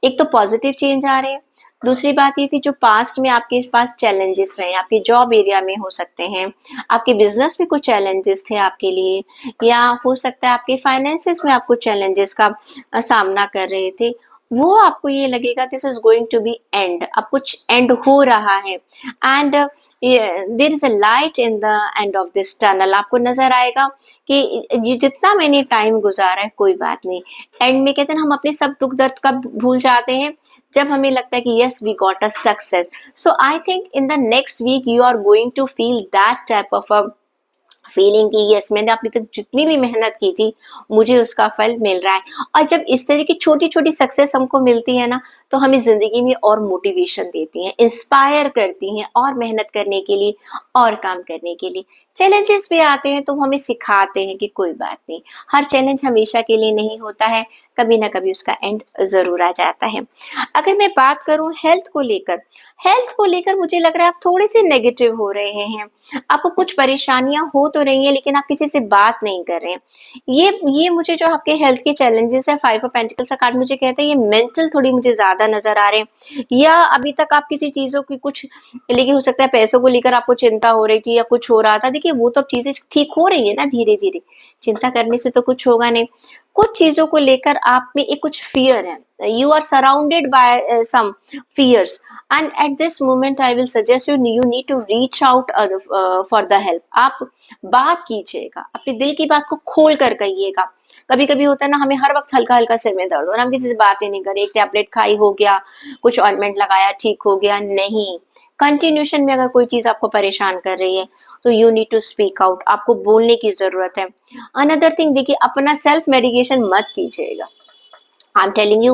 S1: एक तो पॉजिटिव चेंज आ रहे हैं। दूसरी बात ये कि जो पास्ट में आपके पास चैलेंजेस रहे, आपके जॉब एरिया में हो सकते हैं, आपके बिजनेस में कुछ चैलेंजेस थे आपके लिए, या हो सकता है आपके फाइनेंसेस में आप कुछ चैलेंजेस का सामना कर रहे थे, वो आपको ये लगेगा this is going to be end, अब कुछ एंड हो रहा है। And there is a light in the end of this tunnel. आपको नजर आएगा कि जितना मैंने टाइम गुजारा है कोई बात नहीं। एंड में कहते हैं ना, हम अपने सब दुख दर्द कब भूल जाते हैं, जब हमें लगता है कि yes we got a success. So I think in the next week you are going to feel that type of a feeling कि यस मैंने अभी तक जितनी भी मेहनत की थी मुझे उसका फल मिल रहा है। और जब इस तरह की छोटी छोटी सक्सेस हमको मिलती है ना, तो हमें जिंदगी में और मोटिवेशन देती हैं, इंस्पायर करती हैं और मेहनत करने के लिए और काम करने के लिए। चैलेंजेस भी आते हैं तो हमें सिखाते हैं कि कोई बात नहीं, हर चैलेंज हमेशा के लिए नहीं होता है, कभी ना कभी उसका एंड जरूर आ जाता है। अगर मैं बात करूं हेल्थ को लेकर, हेल्थ को लेकर मुझे लग रहा है आप थोड़े से नेगेटिव हो रहे हैं। आपको कुछ परेशानियां हो तो रही हैं लेकिन आप किसी से बात नहीं कर रहे हैं। ये मुझे जो आपके हेल्थ के चैलेंजेस है, 5 ऑफ पेंटिकल्स का कार्ड मुझे कहता है ये मेंटल थोड़ी मुझे ज्यादा नजर आ रहे हैं। या अभी तक आप किसी चीजों की कुछ लेके, हो सकता है पैसों को लेकर आपको चिंता हो रही थी या कुछ हो रहा था। देखिए वो तो चीजें ठीक हो रही है ना धीरे धीरे, चिंता करने से तो कुछ होगा नहीं। कुछ चीजों को लेकर आप में एक कुछ फियर है, you are surrounded by some fears. And at this moment I will suggest you need to reach out for the help. आप बात कीजिएगा, अपने दिल की बात को खोल कर कहिएगा। कभी कभी होता है ना, हमें हर वक्त हल्का हल्का सिर में दर्द और हम किसी से बात ही नहीं करें, एक टैबलेट खाई हो गया, कुछ ऑइंटमेंट लगाया ठीक हो गया, नहीं। कंटिन्यूशन में अगर कोई चीज आपको परेशान कर रही है तो you need to speak out, आपको बोलने की जरूरत है। अनदर थिंग, देखिए अपना सेल्फ मेडिकेशन मत कीजिएगा। I'm telling you,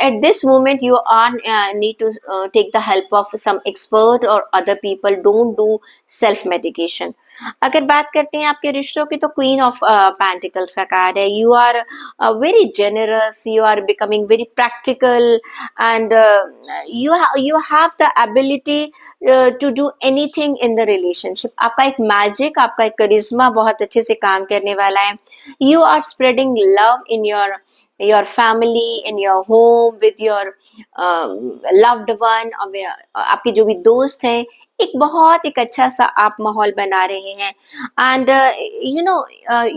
S1: at this moment you are need to take the help of some expert or other people. Don't do self medication. अगर बात करते हैं आपके रिश्तों की, तो क्वीन ऑफ पेंटिकल्स का कार्ड है। You are very generous, you are becoming very practical, and you have the ability to do anything in the relationship. आपका एक मैजिक, आपका एक करिश्मा बहुत अच्छे से काम करने वाला है। You are spreading love in your family, in your home, with your loved one, आपके जो भी दोस्त हैं, एक बहुत एक अच्छा सा आप माहौल बना रहे हैं। And you know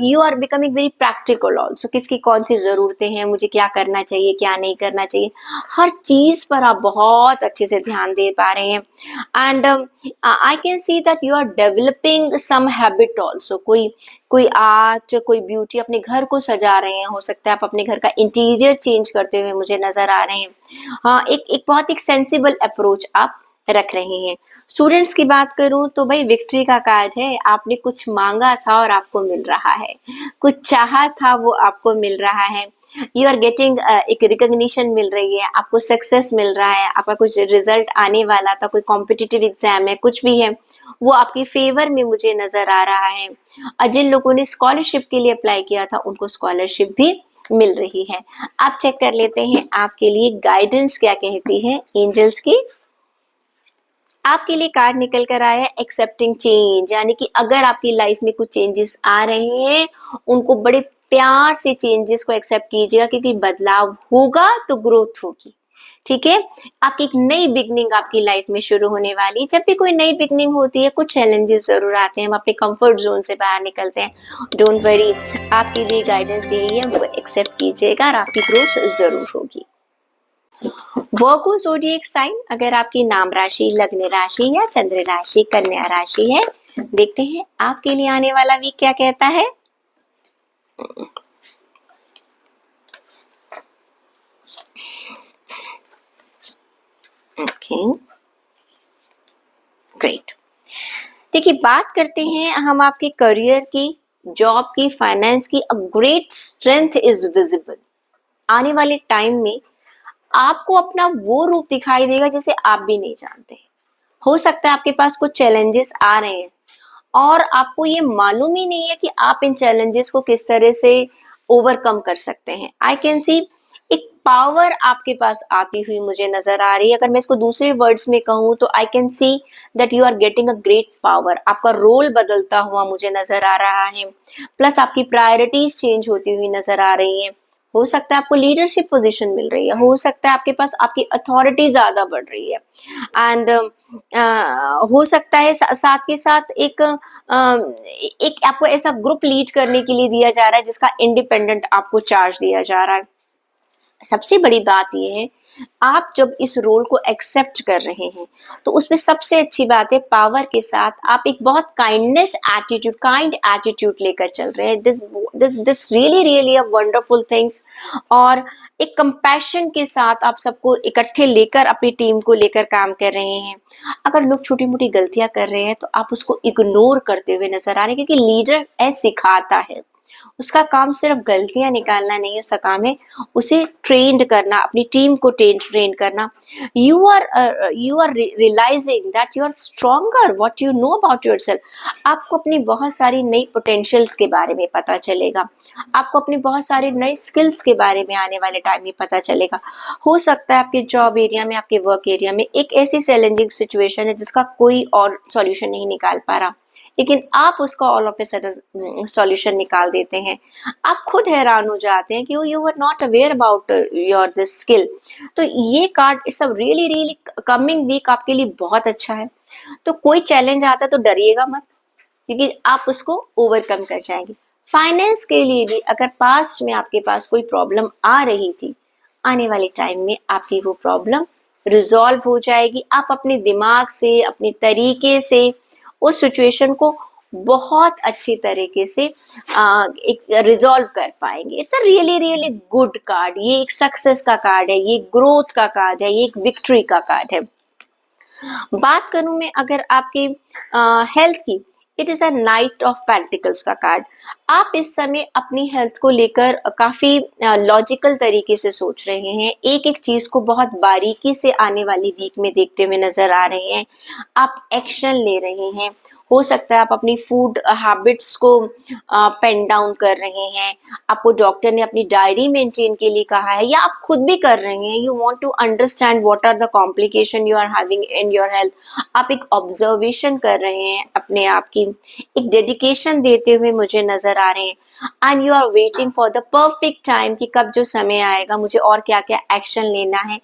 S1: you are becoming very practical also, किसकी कौन सी ज़रूरतें हैं, मुझे क्या करना चाहिए क्या नहीं करना चाहिए, हर चीज़ पर आप बहुत अच्छे से ध्यान दे पा रहे हैं। And I can see that you are developing some habit also, कोई कोई आर्ट, कोई ब्यूटी, अपने घर को सजा रहे हैं, हो सकता है आप अपने घर का इंटीरियर चेंज करते हुए मुझे नजर आ रहे हैं। हाँ, एक एक बहुत एक सेंसिबल अप्रोच आप रख रहे हैं। स्टूडेंट्स की बात करूं तो भाई विक्ट्री का कार्ड है, आपने कुछ मांगा था और आपको मिल रहा है, कुछ चाहा था वो आपको मिल रहा है। यू आर गेटिंग एक रिकॉग्निशन मिल रही है, आपको सक्सेस मिल रहा है, आपका कुछ रिजल्ट आने वाला था, कोई कॉम्पिटिटिव एग्जाम है, कुछ भी है, वो आपके फेवर में मुझे नजर आ रहा है। और जिन लोगों ने स्कॉलरशिप के लिए अप्लाई किया था उनको स्कॉलरशिप भी मिल रही है। आप चेक कर लेते हैं आपके लिए गाइडेंस क्या कहती है एंजल्स की। आपके लिए कार्ड निकल कर आया है एक्सेप्टिंग चेंज, यानी कि अगर आपकी लाइफ में कुछ चेंजेस आ रहे हैं, उनको बड़े प्यार से चेंजेस को एक्सेप्ट कीजिएगा, क्योंकि बदलाव होगा तो ग्रोथ होगी। ठीक है, आपकी एक नई बिगनिंग आपकी लाइफ में शुरू होने वाली है। जब भी कोई नई बिगनिंग होती है कुछ चैलेंजेस जरूर आते हैं, हम अपने कंफर्ट जोन से बाहर निकलते हैं। डोंट वरी, आपके लिए गाइडेंस यही है, वो एक्सेप्ट कीजिएगा और आपकी ग्रोथ जरूर होगी। वर्गो ज़ोडिएक साइन, अगर आपकी नाम राशि, लग्न राशि या चंद्र राशि कन्या राशि है, देखते हैं आपके लिए आने वाला वीक क्या कहता है। Okay, great. देखिए, बात करते हैं हम आपके करियर की, जॉब की, फाइनेंस की। A great strength is visible. आने वाले टाइम में आपको अपना वो रूप दिखाई देगा जिसे आप भी नहीं जानते। हो सकता है आपके पास कुछ चैलेंजेस आ रहे हैं और आपको ये मालूम ही नहीं है कि आप इन चैलेंजेस को किस तरह से ओवरकम कर सकते हैं। आई कैन सी एक पावर आपके पास आती हुई मुझे नजर आ रही है। अगर मैं इसको दूसरे वर्ड्स में कहूँ तो I can see that you are getting a great power. आपका रोल बदलता हुआ मुझे नजर आ रहा है, प्लस आपकी प्रायोरिटीज चेंज होती हुई नजर आ रही हैं। हो सकता है आपको लीडरशिप पोजीशन मिल रही है, हो सकता है आपके पास आपकी अथॉरिटी ज्यादा बढ़ रही है, एंड हो सकता है साथ के साथ एक आपको ऐसा ग्रुप लीड करने के लिए दिया जा रहा है जिसका इंडिपेंडेंट आपको चार्ज दिया जा रहा है। सबसे बड़ी बात ये है, आप जब इस रोल को एक्सेप्ट कर रहे हैं तो उसमें सबसे अच्छी बात है, पावर के साथ आप एक बहुत काइंड एटीट्यूड लेकर चल रहे हैं। This this this really really a wonderful things. और एक कंपैशन के साथ आप सबको इकट्ठे लेकर अपनी टीम को लेकर काम कर रहे हैं। अगर लोग छोटी मोटी गलतियां कर रहे हैं तो आप उसको इग्नोर करते हुए नजर आ रहे हैं, क्योंकि लीडर ऐसे सिखाता है। उसका काम सिर्फ गलतियां निकालना नहीं है, उसका काम है उसे ट्रेंड करना, अपनी टीम को ट्रेन करना। You are realising that you are stronger what you know about yourself अपनी बहुत सारी नई पोटेंशियल्स के बारे में पता चलेगा, आपको अपनी बहुत सारी नई स्किल्स के बारे में आने वाले टाइम में पता चलेगा। हो सकता है आपके जॉब एरिया में, आपके वर्क एरिया में एक ऐसी चैलेंजिंग सिचुएशन है जिसका कोई और सॉल्यूशन नहीं निकाल पा रहा, लेकिन आप उसका all of a sudden solution निकाल देते हैं। आप खुद हैरान हो जाते हैं कि you were not aware about your this skill. तो ये card it's a really really coming week आपके लिए बहुत अच्छा है। तो कोई चैलेंज आता है तो डरिएगा मत, क्योंकि आप उसको ओवरकम कर जाएंगे। फाइनेंस के लिए भी अगर पास्ट में आपके पास कोई प्रॉब्लम आ रही थी, आने वाले टाइम में आपकी वो प्रॉब्लम रिजॉल्व हो जाएगी। आप अपने दिमाग से, अपने तरीके से उस सिचुएशन को बहुत अच्छी तरीके से एक रिजॉल्व कर पाएंगे। It's a really really good card. ये एक सक्सेस का कार्ड है, ये ग्रोथ का कार्ड है, ये एक विक्ट्री का कार्ड है। बात करूं मैं अगर आपके हेल्थ की, it is a night of pentacles का कार्ड। आप इस समय अपनी हेल्थ को लेकर काफी लॉजिकल तरीके से सोच रहे हैं, एक एक चीज को बहुत बारीकी से आने वाली वीक में देखते हुए नजर आ रहे हैं। आप एक्शन ले रहे हैं। हो सकता है आप अपनी फूड हैबिट्स को पेन डाउन कर रहे हैं, आपको डॉक्टर ने अपनी डायरी मेंटेन के लिए कहा है, या आप खुद भी कर रहे हैं। You want to understand what are the complication you are having in your health. आप एक ऑब्जर्वेशन कर रहे हैं अपने आप की, एक डेडिकेशन देते हुए मुझे नजर आ रहे हैं। And you are waiting for the perfect time कि कब जो समय आएगा मुझे और क्या क्या एक्शन लेना है।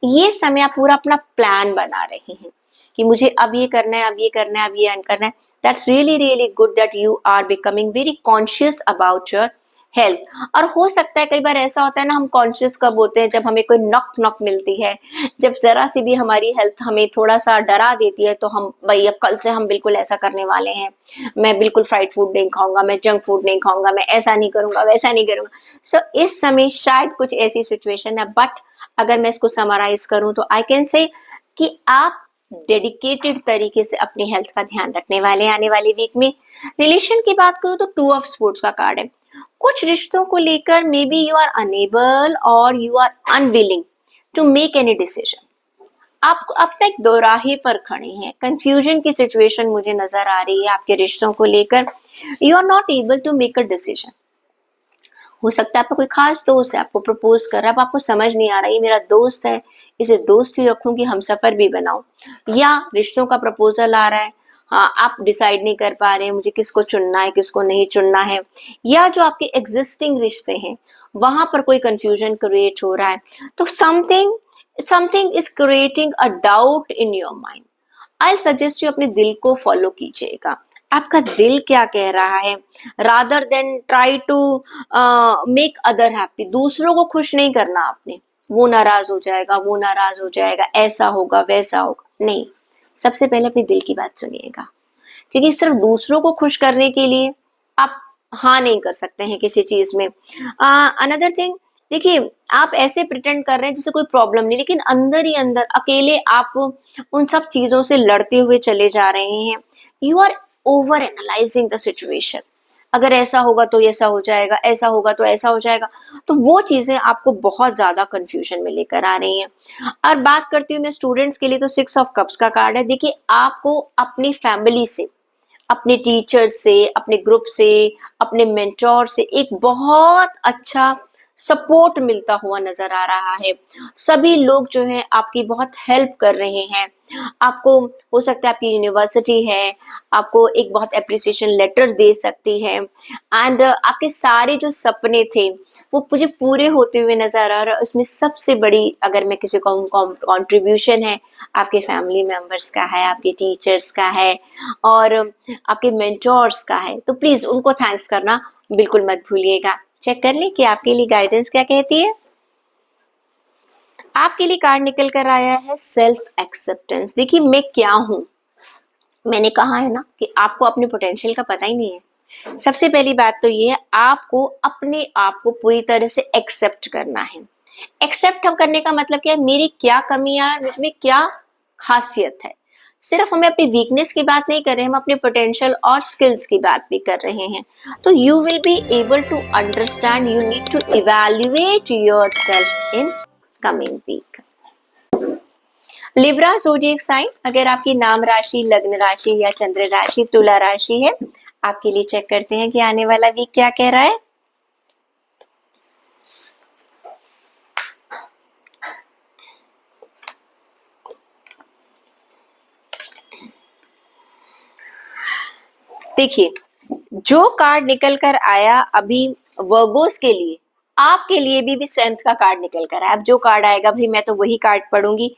S1: ये समय आप पूरा अपना प्लान बना रहे हैं कि मुझे अब ये करना है, अब ये करना है, अब ये करना है। That's really really good that you are becoming very conscious about your health. और हो सकता है कई बार ऐसा होता है ना, हम कॉन्शियस कब होते हैं, जब हमें कोई नॉक नॉक मिलती है, जब जरा सी भी हमारी हेल्थ हमें थोड़ा सा डरा देती है, तो हम भाई अब कल से हम बिल्कुल ऐसा करने वाले हैं, मैं बिल्कुल फ्राइड फूड नहीं खाऊंगा, मैं जंक फूड नहीं खाऊंगा, मैं ऐसा नहीं करूंगा, वैसा नहीं करूंगा। सो इस समय शायद कुछ ऐसी सिचुएशन है, बट अगर मैं इसको समराइज करूं तो आई कैन से कि आप डेडिकेटेड तरीके से अपनी हेल्थ का ध्यान रखने वाले हैं आने वाले वीक में। रिलेशन की बात करूं तो टू ऑफ स्पोर्ट्स का कार्ड है। कुछ रिश्तों को लेकर maybe you are unable और you are unwilling to make any decision. आप अपना एक दोराहे पर खड़े हैं, कंफ्यूजन की सिचुएशन मुझे नजर आ रही है आपके रिश्तों को लेकर। You are not able to make a decision. हो सकता है आपका कोई खास दोस्त है, आपको प्रपोज कर रहा है, अब आपको समझ नहीं आ रहा ये मेरा दोस्त है, इसे दोस्त ही रखूं कि हम सफर भी बनाऊं, या रिश्तों का प्रपोजल आ रहा है। हाँ, आप डिसाइड नहीं कर पा रहे हैं मुझे किसको चुनना है, किसको नहीं चुनना है, या जो आपके एग्जिस्टिंग रिश्ते हैं वहां पर कोई कंफ्यूजन क्रिएट हो रहा है। तो something something is creating a doubt in your mind. I suggest you अपने दिल को फॉलो कीजिएगा। आपका दिल क्या कह रहा है, rather than try to make other happy. दूसरों को खुश नहीं करना आपने, वो नाराज हो जाएगा, वो नाराज हो जाएगा, ऐसा होगा वैसा होगा, नहीं। सबसे पहले अपने दिल की बात सुनिएगा, क्योंकि सिर्फ दूसरों को खुश करने के लिए आप हाँ नहीं कर सकते हैं किसी चीज में। अनदर थिंग, देखिए, आप ऐसे प्रिटेंड कर रहे हैं जैसे कोई प्रॉब्लम नहीं, लेकिन अंदर ही अंदर अकेले आप उन सब चीजों से लड़ते हुए चले जा रहे हैं। You are over analysing the situation. अगर ऐसा होगा तो ऐसा हो जाएगा, ऐसा होगा तो ऐसा हो जाएगा, तो वो चीजें आपको बहुत ज्यादा कंफ्यूजन में लेकर आ रही हैं। और बात करती हूँ मैं स्टूडेंट्स के लिए, तो 6 ऑफ कप्स का कार्ड है। देखिए, आपको अपनी फैमिली से, अपने टीचर से, अपने ग्रुप से, अपने मेंटोर से एक बहुत अच्छा सपोर्ट मिलता हुआ नजर आ रहा है। सभी लोग जो है आपकी बहुत हेल्प कर रहे हैं। आपको, हो सकता है आपकी यूनिवर्सिटी है, आपको एक बहुत अप्रिसिएशन लेटर दे सकती है, एंड आपके सारे जो सपने थे वो मुझे पूरे होते हुए नजर आ रहा है। उसमें सबसे बड़ी, अगर मैं किसी को कंट्रीब्यूशन है, आपके फैमिली मेंबर्स का है, आपके टीचर्स का है, और आपके मेंटोर्स का है। तो प्लीज उनको थैंक्स करना बिल्कुल मत भूलिएगा। चेक कर लें कि आपके लिए गाइडेंस क्या कहती है। आपके लिए कार्ड निकल कर आया है सेल्फ एक्सेप्टेंस। देखिए, मैं क्या हूं, मैंने कहा है ना कि आपको अपने पोटेंशियल का पता ही नहीं है। सबसे पहली बात तो ये है, आपको अपने आप को पूरी तरह से एक्सेप्ट करना है। एक्सेप्ट करने का मतलब क्या है, मेरी क्या कमियां, मुझमें क्या खासियत है। सिर्फ हमें अपनी वीकनेस की बात नहीं कर रहे, हम अपने पोटेंशियल और स्किल्स की बात भी कर रहे हैं। तो you will be able to understand, you need to evaluate your self in coming week. Libra zodiac sign, अगर आपकी नाम राशि, लग्न राशि या चंद्र राशि तुला राशि है, आपके लिए चेक करते हैं कि आने वाला वीक क्या कह रहा है। देखिए, जो कार्ड निकल कर आया अभी वर्गोस के लिए, आपके लिए भी स्ट्रेंथ का कार्ड निकल कर आया। अब जो कार्ड आएगा भाई, मैं तो वही कार्ड पढ़ूंगी।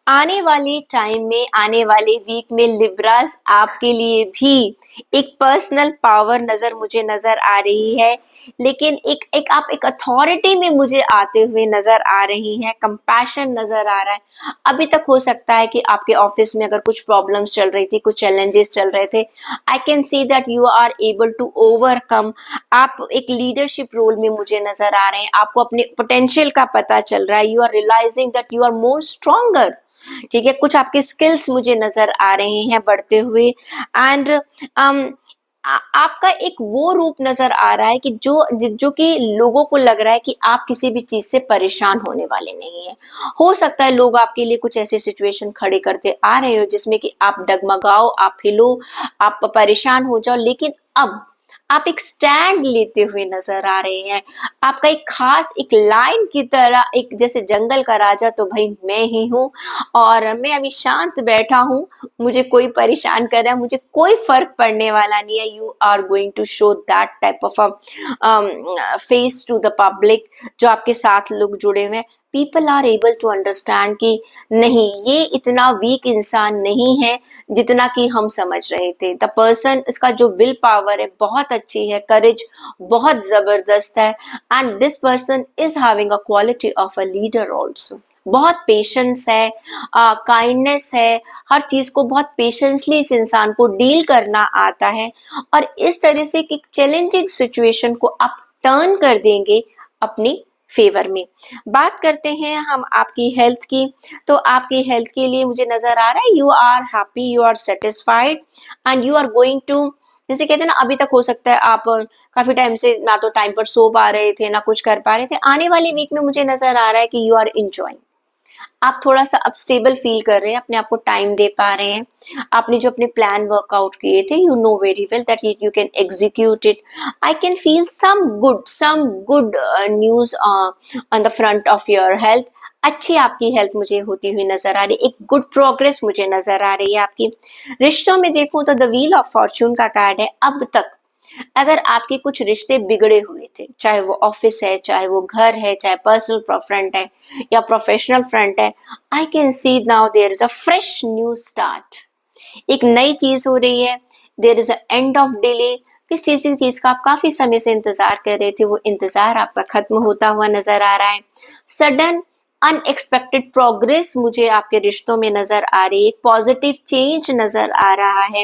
S1: आने वाले टाइम में, आने वाले वीक में लिब्रास, आपके लिए भी एक पर्सनल पावर मुझे नजर आ रही है, लेकिन एक एक आप एक अथॉरिटी में मुझे आते हुए नजर आ रही हैं। कंपैशन नजर आ रहा है। अभी तक हो सकता है कि आपके ऑफिस में अगर कुछ प्रॉब्लम्स चल रही थी, कुछ चैलेंजेस चल रहे थे, I can see that you are able to overcome. आप एक लीडरशिप रोल में मुझे नजर आ रहे हैं। आपको अपने पोटेंशियल का पता चल रहा है। You are realising that you are more stronger. ठीक है, कुछ आपके स्किल्स मुझे नजर आ रहे हैं बढ़ते हुए। एंड आपका एक वो रूप नजर आ रहा है कि जो कि लोगों को लग रहा है कि आप किसी भी चीज से परेशान होने वाले नहीं है। हो सकता है लोग आपके लिए कुछ ऐसे सिचुएशन खड़े करते आ रहे हो जिसमें कि आप डगमगाओ, आप हिलो, आप परेशान हो जाओ, लेकिन अब आप एक स्टैंड लेते हुए नजर आ रहे हैं। आपका एक खास, एक लाइन की तरह, एक जैसे जंगल का राजा तो भाई मैं ही हूँ, और मैं अभी शांत बैठा हूँ, मुझे कोई परेशान कर रहा है, मुझे कोई फर्क पड़ने वाला नहीं है। You are going to show that type of face to the public. जो आपके साथ लोग जुड़े हुए हैं, people are able to understand कि नहीं, ये इतना वीक इंसान नहीं है जितना कि हम समझ रहे थे। द पर्सन, इसका जो विल पावर है बहुत अच्छी है, करेज बहुत जबरदस्त है, and this person is having a quality of a leader also. बहुत पेशेंस है, काइंडनेस है, हर चीज को बहुत पेशेंसली इस इंसान को डील करना आता है, और इस तरह से एक चैलेंजिंग सिचुएशन को आप टर्न कर देंगे अपनी फेवर में। बात करते हैं हम आपकी हेल्थ की। तो आपकी हेल्थ के लिए मुझे नजर आ रहा है, you are happy, you are satisfied, and you are going to, जैसे कहते हैं ना, अभी तक हो सकता है आप काफी टाइम से ना तो टाइम पर सो पा रहे थे, ना कुछ कर पा रहे थे। आने वाले वीक में मुझे नजर आ रहा है कि यू आर इंजॉइंग। आप थोड़ा सा अब स्टेबल फील कर रहे हैं, अपने आप को टाइम दे पा रहे हैं। आपने जो अपने प्लान वर्कआउट किए थे, you know very well that you can execute it. I can feel some good news on the front of your health. अच्छी आपकी हेल्थ मुझे होती हुई नजर आ रही है, एक गुड प्रोग्रेस मुझे नजर आ रही है आपकी। रिश्तों में देखूं तो द व्हील ऑफ फॉर्चून का कार्ड है। अब तक अगर आपके कुछ रिश्ते बिगड़े हुए थे, चाहे वो ऑफिस है, चाहे वो घर है, चाहे पर्सनल फ्रंट है या प्रोफेशनल फ्रंट है, I can see now there is a fresh new start. एक नई चीज हो रही है। There is a end of delay. किस चीज का आप काफी समय से इंतजार कर रहे थे, वो इंतजार आपका खत्म होता हुआ नजर आ रहा है। सडन अनएक्सपेक्टेड प्रोग्रेस मुझे आपके रिश्तों में नजर आ रही है, एक पॉजिटिव चेंज नजर आ रहा है।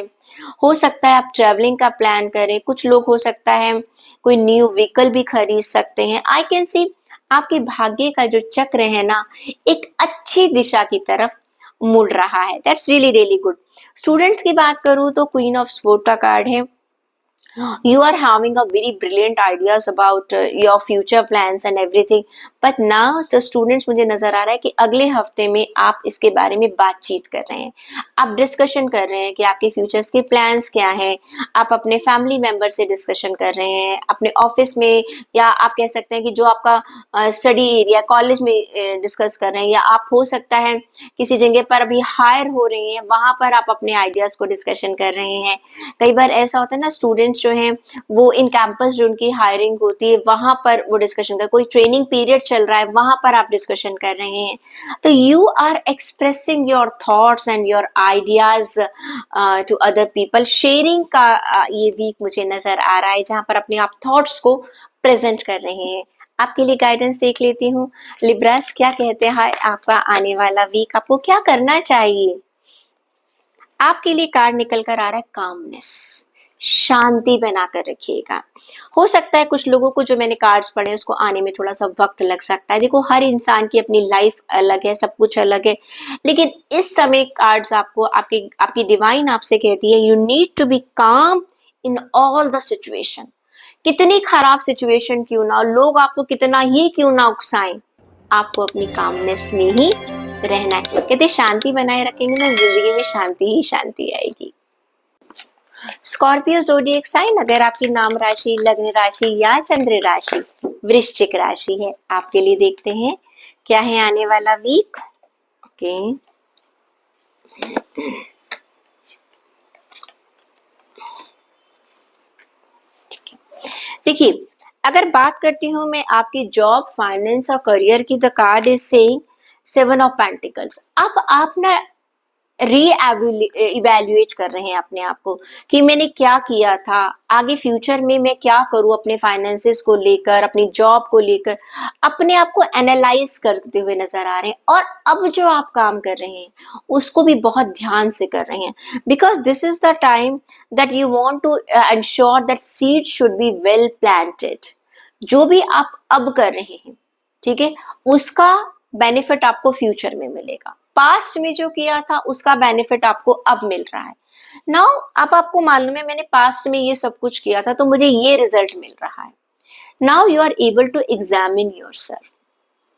S1: हो सकता है आप ट्रैवलिंग का प्लान करें, कुछ लोग हो सकता है कोई न्यू व्हीकल भी खरीद सकते हैं। आई कैन सी आपके भाग्य का जो चक्र है ना, एक अच्छी दिशा की तरफ मुड़ रहा है। That's really really good. Students की बात करूं तो क्वीन ऑफ स्वॉर्ड का कार्ड है। You are having a very brilliant ideas about your future plans and everything, but now the students, मुझे नजर आ रहा है कि अगले हफ्ते में आप इसके बारे में बातचीत कर रहे हैं, आप डिस्कशन कर रहे हैं कि आपके फ्यूचर्स के प्लान्स क्या हैं। आप अपने फैमिली मेंबर से डिस्कशन कर रहे हैं, अपने ऑफिस में, या आप कह सकते हैं कि जो आपका स्टडी एरिया कॉलेज में डिस्कस कर रहे हैं, या आप हो सकता है किसी जगह पर अभी हायर हो रही हैं, वहां पर आप अपने आइडियाज को डिस्कशन कर रहे हैं। कई बार ऐसा होता है ना, स्टूडेंट्स जो हैं वो इन कैंपस जो उनकी हायरिंग होती है वहां पर वो डिस्कशन कर, कोई ट्रेनिंग पीरियड चल रहा है वहां पर आप डिस्कशन कर रहे हैं। तो you are expressing your thoughts and your ideas to other people. Sharing का ये वीक मुझे नजर आ रहा है, जहां पर अपने आप थॉट्स को प्रेजेंट कर रहे हैं। आपके लिए गाइडेंस देख लेती हूँ। लिब्रास क्या कहते हैं आपका आने वाला वीक, आपको क्या करना चाहिए? आपके लिए कार्ड निकल कर आ रहा है कामनेस, शांति बनाकर रखिएगा। हो सकता है कुछ लोगों को, जो मैंने कार्ड्स पढ़े उसको आने में थोड़ा सा वक्त लग सकता है। देखो, हर इंसान की अपनी लाइफ अलग है, सब कुछ अलग है, लेकिन इस समय कार्ड्स आपको, आपकी आपकी डिवाइन आपसे कहती है, यू नीड टू बी काम इन ऑल द सिचुएशन। कितनी खराब सिचुएशन क्यों ना, लोग आपको कितना ही क्यों ना उकसाएं, आपको अपनी कामनेस में ही रहना है। कहते शांति बनाए रखेंगे ना, जिंदगी में शांति ही शांति आएगी। स्कॉर्पियो ज़ोडिएक साइन, अगर आपकी नाम राशि, लग्न राशि या चंद्र राशि वृश्चिक राशि है, आपके लिए देखते हैं क्या है आने वाला वीक। ओके, देखिए, अगर बात करती हूँ मैं आपकी जॉब, फाइनेंस और करियर की, the card is saying 7 of pentacles. अब आप ना इवेल्युएट कर रहे हैं अपने आप को कि मैंने क्या किया था, आगे फ्यूचर में मैं क्या करूं, अपने फाइनेंसेस को लेकर, अपनी जॉब को लेकर अपने आप को एनालाइज करते हुए नजर आ रहे हैं। और अब जो आप काम कर रहे हैं उसको भी बहुत ध्यान से कर रहे हैं, because this is the time that you want to ensure that seed should be well planted. जो भी आप अब कर रहे हैं, ठीक है, उसका बेनिफिट आपको फ्यूचर में मिलेगा। पास्ट में जो किया था उसका बेनिफिट आपको अब मिल रहा है। नाउ अब आपको मालूम है मैंने पास्ट में ये सब कुछ किया था तो मुझे ये रिजल्ट मिल रहा है। Now you are able to examine yourself.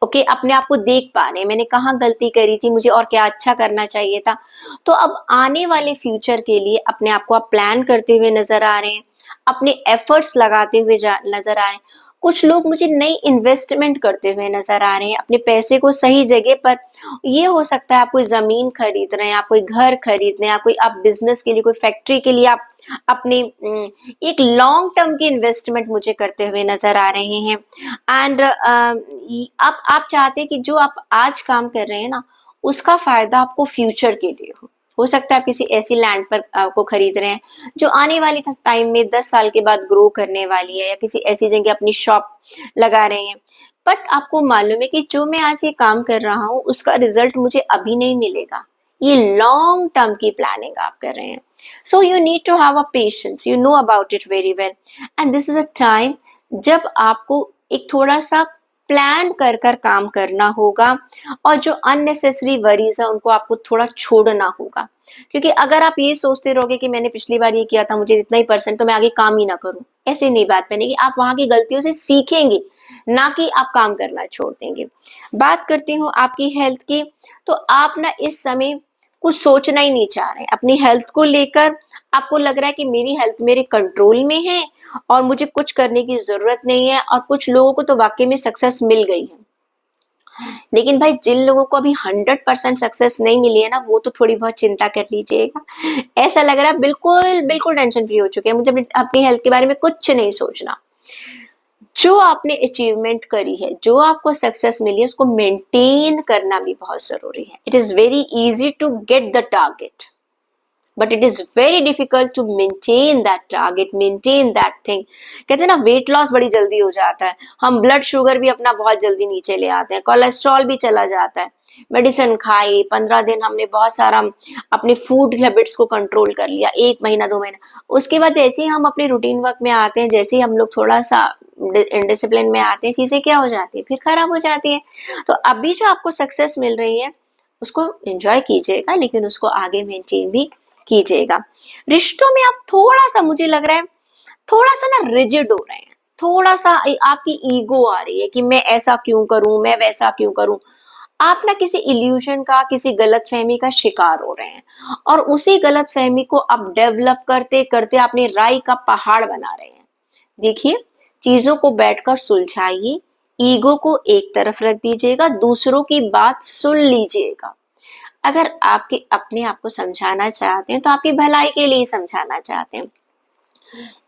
S1: Okay, अपने आप को देख पा रहे हैं, मैंने कहाँ गलती करी थी, मुझे और क्या अच्छा करना चाहिए था। तो अब आने वाले फ्यूचर के लिए अपने आप को आप प्लान करते हुए नजर आ रहे हैं, अपने एफर्ट्स लगाते हुए नजर आ रहे हैं। कुछ लोग मुझे नई इन्वेस्टमेंट करते हुए नजर आ रहे हैं, अपने पैसे को सही जगह पर। ये हो सकता है आप कोई जमीन खरीद रहे हैं, आप कोई घर खरीद रहे हैं, आप कोई आप बिजनेस के लिए, कोई फैक्ट्री के लिए आप अपने एक लॉन्ग टर्म की इन्वेस्टमेंट मुझे करते हुए नजर आ रहे हैं। एंड आप चाहते हैं कि जो आप आज काम कर रहे हैं ना, उसका फायदा आपको फ्यूचर के लिए हो सकता है आप किसी ऐसी लैंड पर को खरीद रहे हैं जो आने वाली टाइम में 10 साल के बाद ग्रो करने वाली है, या किसी ऐसी जगह अपनी शॉप लगा रहे हैं। बट आपको मालूम है कि जो मैं आज ये काम कर रहा हूँ उसका रिजल्ट मुझे अभी नहीं मिलेगा, ये लॉन्ग टर्म की प्लानिंग आप कर रहे हैं। So you need to have a patience, you know about it very well, and this is a time जब आपको एक थोड़ा सा प्लान कर कर काम करना होगा, और जो अननेसेसरी वरीज है उनको आपको थोड़ा छोड़ना होगा। क्योंकि अगर आप ये सोचते रहोगे कि मैंने पिछली बार ये किया था, मुझे इतना ही परसेंट, तो मैं आगे काम ही ना करूं, ऐसे नहीं बात बनेगी। आप वहां की गलतियों से सीखेंगे, ना कि आप काम करना छोड़ देंगे। बात करती हूँ आपकी हेल्थ की, तो आप ना इस समय कुछ सोचना ही नहीं चाह रहे हैं अपनी हेल्थ को लेकर। आपको लग रहा है कि मेरी हेल्थ मेरे कंट्रोल में है और मुझे कुछ करने की जरूरत नहीं है। और कुछ लोगों को तो वाकई में सक्सेस मिल गई है, लेकिन भाई जिन लोगों को अभी 100% सक्सेस नहीं मिली है ना, वो तो थोड़ी बहुत चिंता कर लीजिएगा। ऐसा लग रहा है बिल्कुल बिल्कुल टेंशन फ्री हो चुके हैं, मुझे अपनी हेल्थ के बारे में कुछ नहीं सोचना। जो आपने अचीवमेंट करी है, जो आपको सक्सेस मिली है, उसको मेंटेन करना भी बहुत जरूरी है। It is very easy to get the target, but it is very difficult to maintain that target, maintain that thing. कहते हैं ना वेट लॉस बड़ी जल्दी हो जाता है, हम ब्लड शुगर भी अपना बहुत जल्दी नीचे ले आते हैं, कोलेस्ट्रॉल भी चला जाता है, मेडिसिन खाई 15 दिन हमने बहुत सारा अपने फूड हैबिट्स को कंट्रोल कर लिया, 1 महीना 2 महीना, उसके बाद जैसे ही हम अपने रूटीन वर्क में आते हैं, जैसे ही हम लोग थोड़ा सा डिसिप्लिन में आते हैं, चीजें क्या हो जाती है, फिर खराब हो जाती है। तो अभी जो आपको सक्सेस मिल रही है उसको एंजॉय कीजिएगा, लेकिन उसको आगे मेंटेन भी कीजिएगा। रिश्तों में आप थोड़ा सा, मुझे लग रहा है थोड़ा सा ना रिजिड हो रहे हैं, थोड़ा सा आपकी ईगो आ रही है कि मैं ऐसा क्यों करूं, मैं वैसा क्यों करूं। आप ना किसी इल्यूशन का, किसी गलतफहमी का शिकार हो रहे हैं, और उसी गलतफहमी को आप डेवलप करते करते अपनी राई का पहाड़ बना रहे हैं। देखिए, चीजों को बैठकर सुलझाइए, ईगो को एक तरफ रख दीजिएगा, दूसरों की बात सुन लीजिएगा। अगर आपके अपने आप को समझाना चाहते हैं तो आपकी भलाई के लिए समझाना चाहते हैं।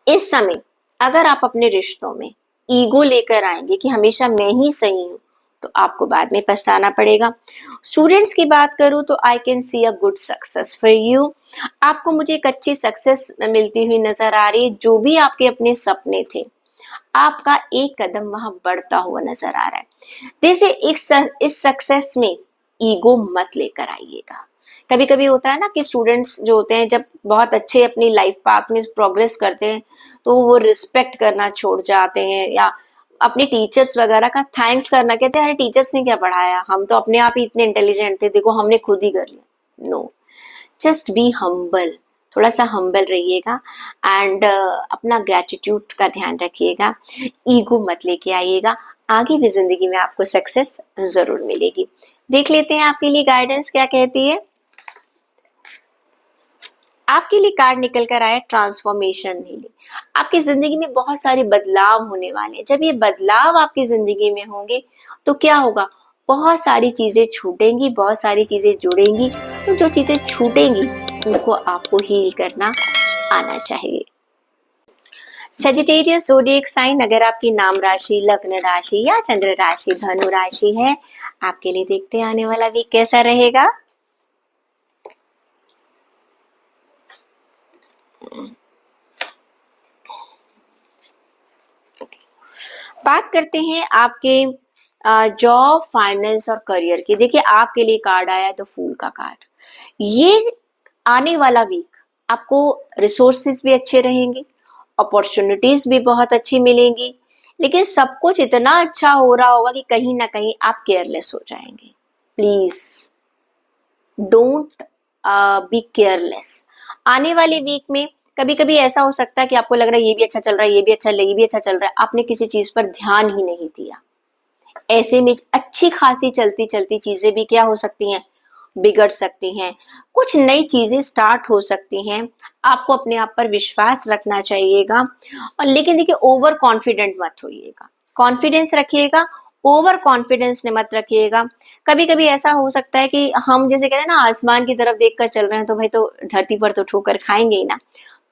S1: इस समय अगर आप अपने रिश्तों में ईगो लेकर आएंगे कि हमेशा मैं ही सही हूं, तो आपको बाद में पछताना पड़ेगा। स्टूडेंट्स की बात करूं तो I can see a good success for you. आपको मुझे एक अच्छी सक्सेस मिलती हुई नजर आ रही है। जो भी आपके अपने सपने थे, आपका एक कदम वहां बढ़ता हुआ नजर आ रहा है। जैसे इस सक्सेस में ईगो मत लेकर आइएगा। कभी कभी होता है ना कि स्टूडेंट्स जो होते हैं, जब बहुत अच्छे अपनी लाइफ पाथ में प्रोग्रेस करते हैं, तो वो रिस्पेक्ट करना छोड़ जाते हैं, या अपने टीचर्स वगैरह का थैंक्स करना, कहते हैं अरे टीचर्स ने क्या पढ़ाया, हम तो अपने आप ही इतने इंटेलिजेंट थे, देखो हमने खुद ही कर लिया। नो, जस्ट बी हम्बल, थोड़ा सा हम्बल रहिएगा, एंड अपना ग्रेटिट्यूड का ध्यान रखिएगा, ईगो मत लेके आइएगा। आगे भी जिंदगी में आपको सक्सेस जरूर मिलेगी। देख लेते हैं आपके लिए गाइडेंस क्या कहती है। आपके लिए कार्ड निकल कर आया ट्रांसफॉर्मेशन हीलिंग। आपकी जिंदगी में बहुत सारे बदलाव होने वाले हैं। जब ये बदलाव आपकी जिंदगी में होंगे तो क्या होगा, बहुत सारी चीजें छूटेंगी, बहुत सारी चीजें जुड़ेंगी। तो जो चीजें छूटेंगी उनको आपको हील करना आना चाहिए। सेजिटेरियस ज़ोडिएक साइन, अगर आपकी नाम राशि, लग्न राशि या चंद्र राशि धनु राशि है, आपके लिए देखते हैं आने वाला वीक कैसा रहेगा। बात करते हैं आपके जॉब, फाइनेंस और करियर की। देखिए, आपके लिए कार्ड आया है तो फूल का कार्ड। ये आने वाला वीक आपको रिसोर्सेज भी अच्छे रहेंगे, अपॉर्चुनिटीज भी बहुत अच्छी मिलेंगी, लेकिन सब कुछ इतना अच्छा हो रहा होगा कि कहीं ना कहीं आप केयरलेस हो जाएंगे। Please don't be careless. आने वाले वीक में कभी कभी ऐसा हो सकता है कि आपको लग रहा है ये भी अच्छा चल रहा है, ये भी अच्छा, ये भी अच्छा चल रहा है, आपने किसी चीज पर ध्यान ही नहीं दिया। ऐसे में अच्छी खासी चलती चलती चीजें भी क्या हो सकती हैं, बिगड़ सकती हैं। कुछ नई चीजें स्टार्ट हो सकती हैं। आपको अपने आप पर विश्वास रखना चाहिएगा, और लेकिन देखिए ओवर कॉन्फिडेंट मत होइएगा, कॉन्फिडेंस रखिएगा, ओवर कॉन्फिडेंस ने मत रखिएगा। कभी कभी ऐसा हो सकता है कि हम जैसे कहते हैं ना, आसमान की तरफ देखकर चल रहे हैं तो भाई तो धरती पर तो ठोकर खाएंगे ही ना।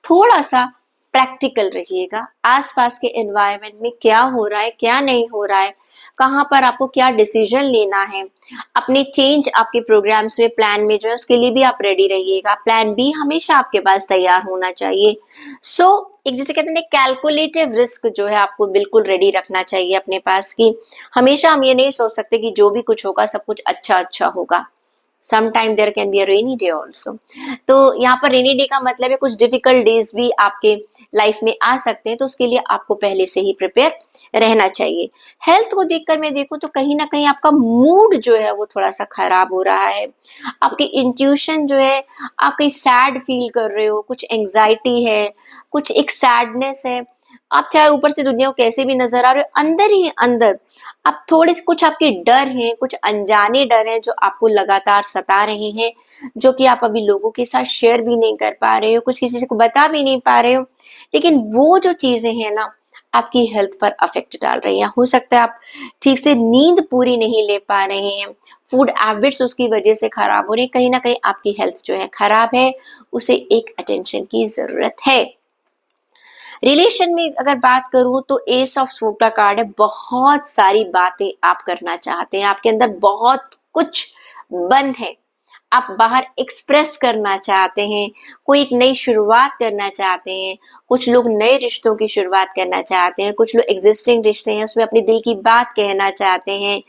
S1: थोड़ा सा प्रैक्टिकल रहिएगा, आसपास के एनवायरनमेंट में क्या हो रहा है, क्या नहीं हो रहा है, कहाँ पर आपको क्या डिसीजन लेना है, अपने चेंज आपके प्रोग्राम्स में, प्लान में जो है उसके लिए भी आप रेडी रहिएगा। प्लान बी हमेशा आपके पास तैयार होना चाहिए। सो एक जैसे कहते हैं कैलकुलेटिव रिस्क जो है आपको बिल्कुल रेडी रखना चाहिए अपने पास की। हमेशा हम ये नहीं सोच सकते कि जो भी कुछ होगा सब कुछ अच्छा अच्छा होगा। Sometime there can be a rainy day also. तो यहाँ पर रेनी डे का मतलब है कुछ डिफिकल्ट डेज भी आपके लाइफ में आ सकते हैं, तो उसके लिए आपको पहले से ही प्रिपेयर रहना चाहिए। हेल्थ को देखकर मैं देखूं तो कहीं ना कहीं आपका मूड जो है वो थोड़ा सा खराब हो रहा है। आपकी इंट्यूशन जो है, आप कहीं सैड फील कर रहे हो, कुछ एंग्जाइटी है, कुछ एक सैडनेस है। आप चाहे ऊपर से दुनिया को कैसे भी नजर आ रहे हो, अंदर ही अंदर आप थोड़े से कुछ आपके डर हैं, कुछ अनजाने डर हैं जो आपको लगातार सता रहे हैं, जो कि आप अभी लोगों के साथ शेयर भी नहीं कर पा रहे हो, कुछ किसी को बता भी नहीं पा रहे हो। लेकिन वो जो चीजें हैं ना, आपकी हेल्थ पर अफेक्ट डाल रही हैं। हो सकता है आप ठीक से नींद पूरी नहीं ले पा रहे हैं, फूड हैबिट्स उसकी वजह से खराब हो रही है, कहीं ना कहीं आपकी हेल्थ जो है खराब है, उसे एक अटेंशन की जरूरत है। रिलेशन में अगर बात करूं तो एस ऑफ स्वॉर्ड का कार्ड है। बहुत सारी बातें आप करना चाहते हैं, आपके अंदर बहुत कुछ बंद है, आप बाहर एक्सप्रेस करना चाहते हैं, कोई एक नई शुरुआत करना चाहते हैं, कुछ लोग नए रिश्तों की शुरुआत करना चाहते हैं, कुछ लोग एग्जिस्टिंग रिश्ते हैं उसमें अपने दिल की बात कहना चाहते हैं,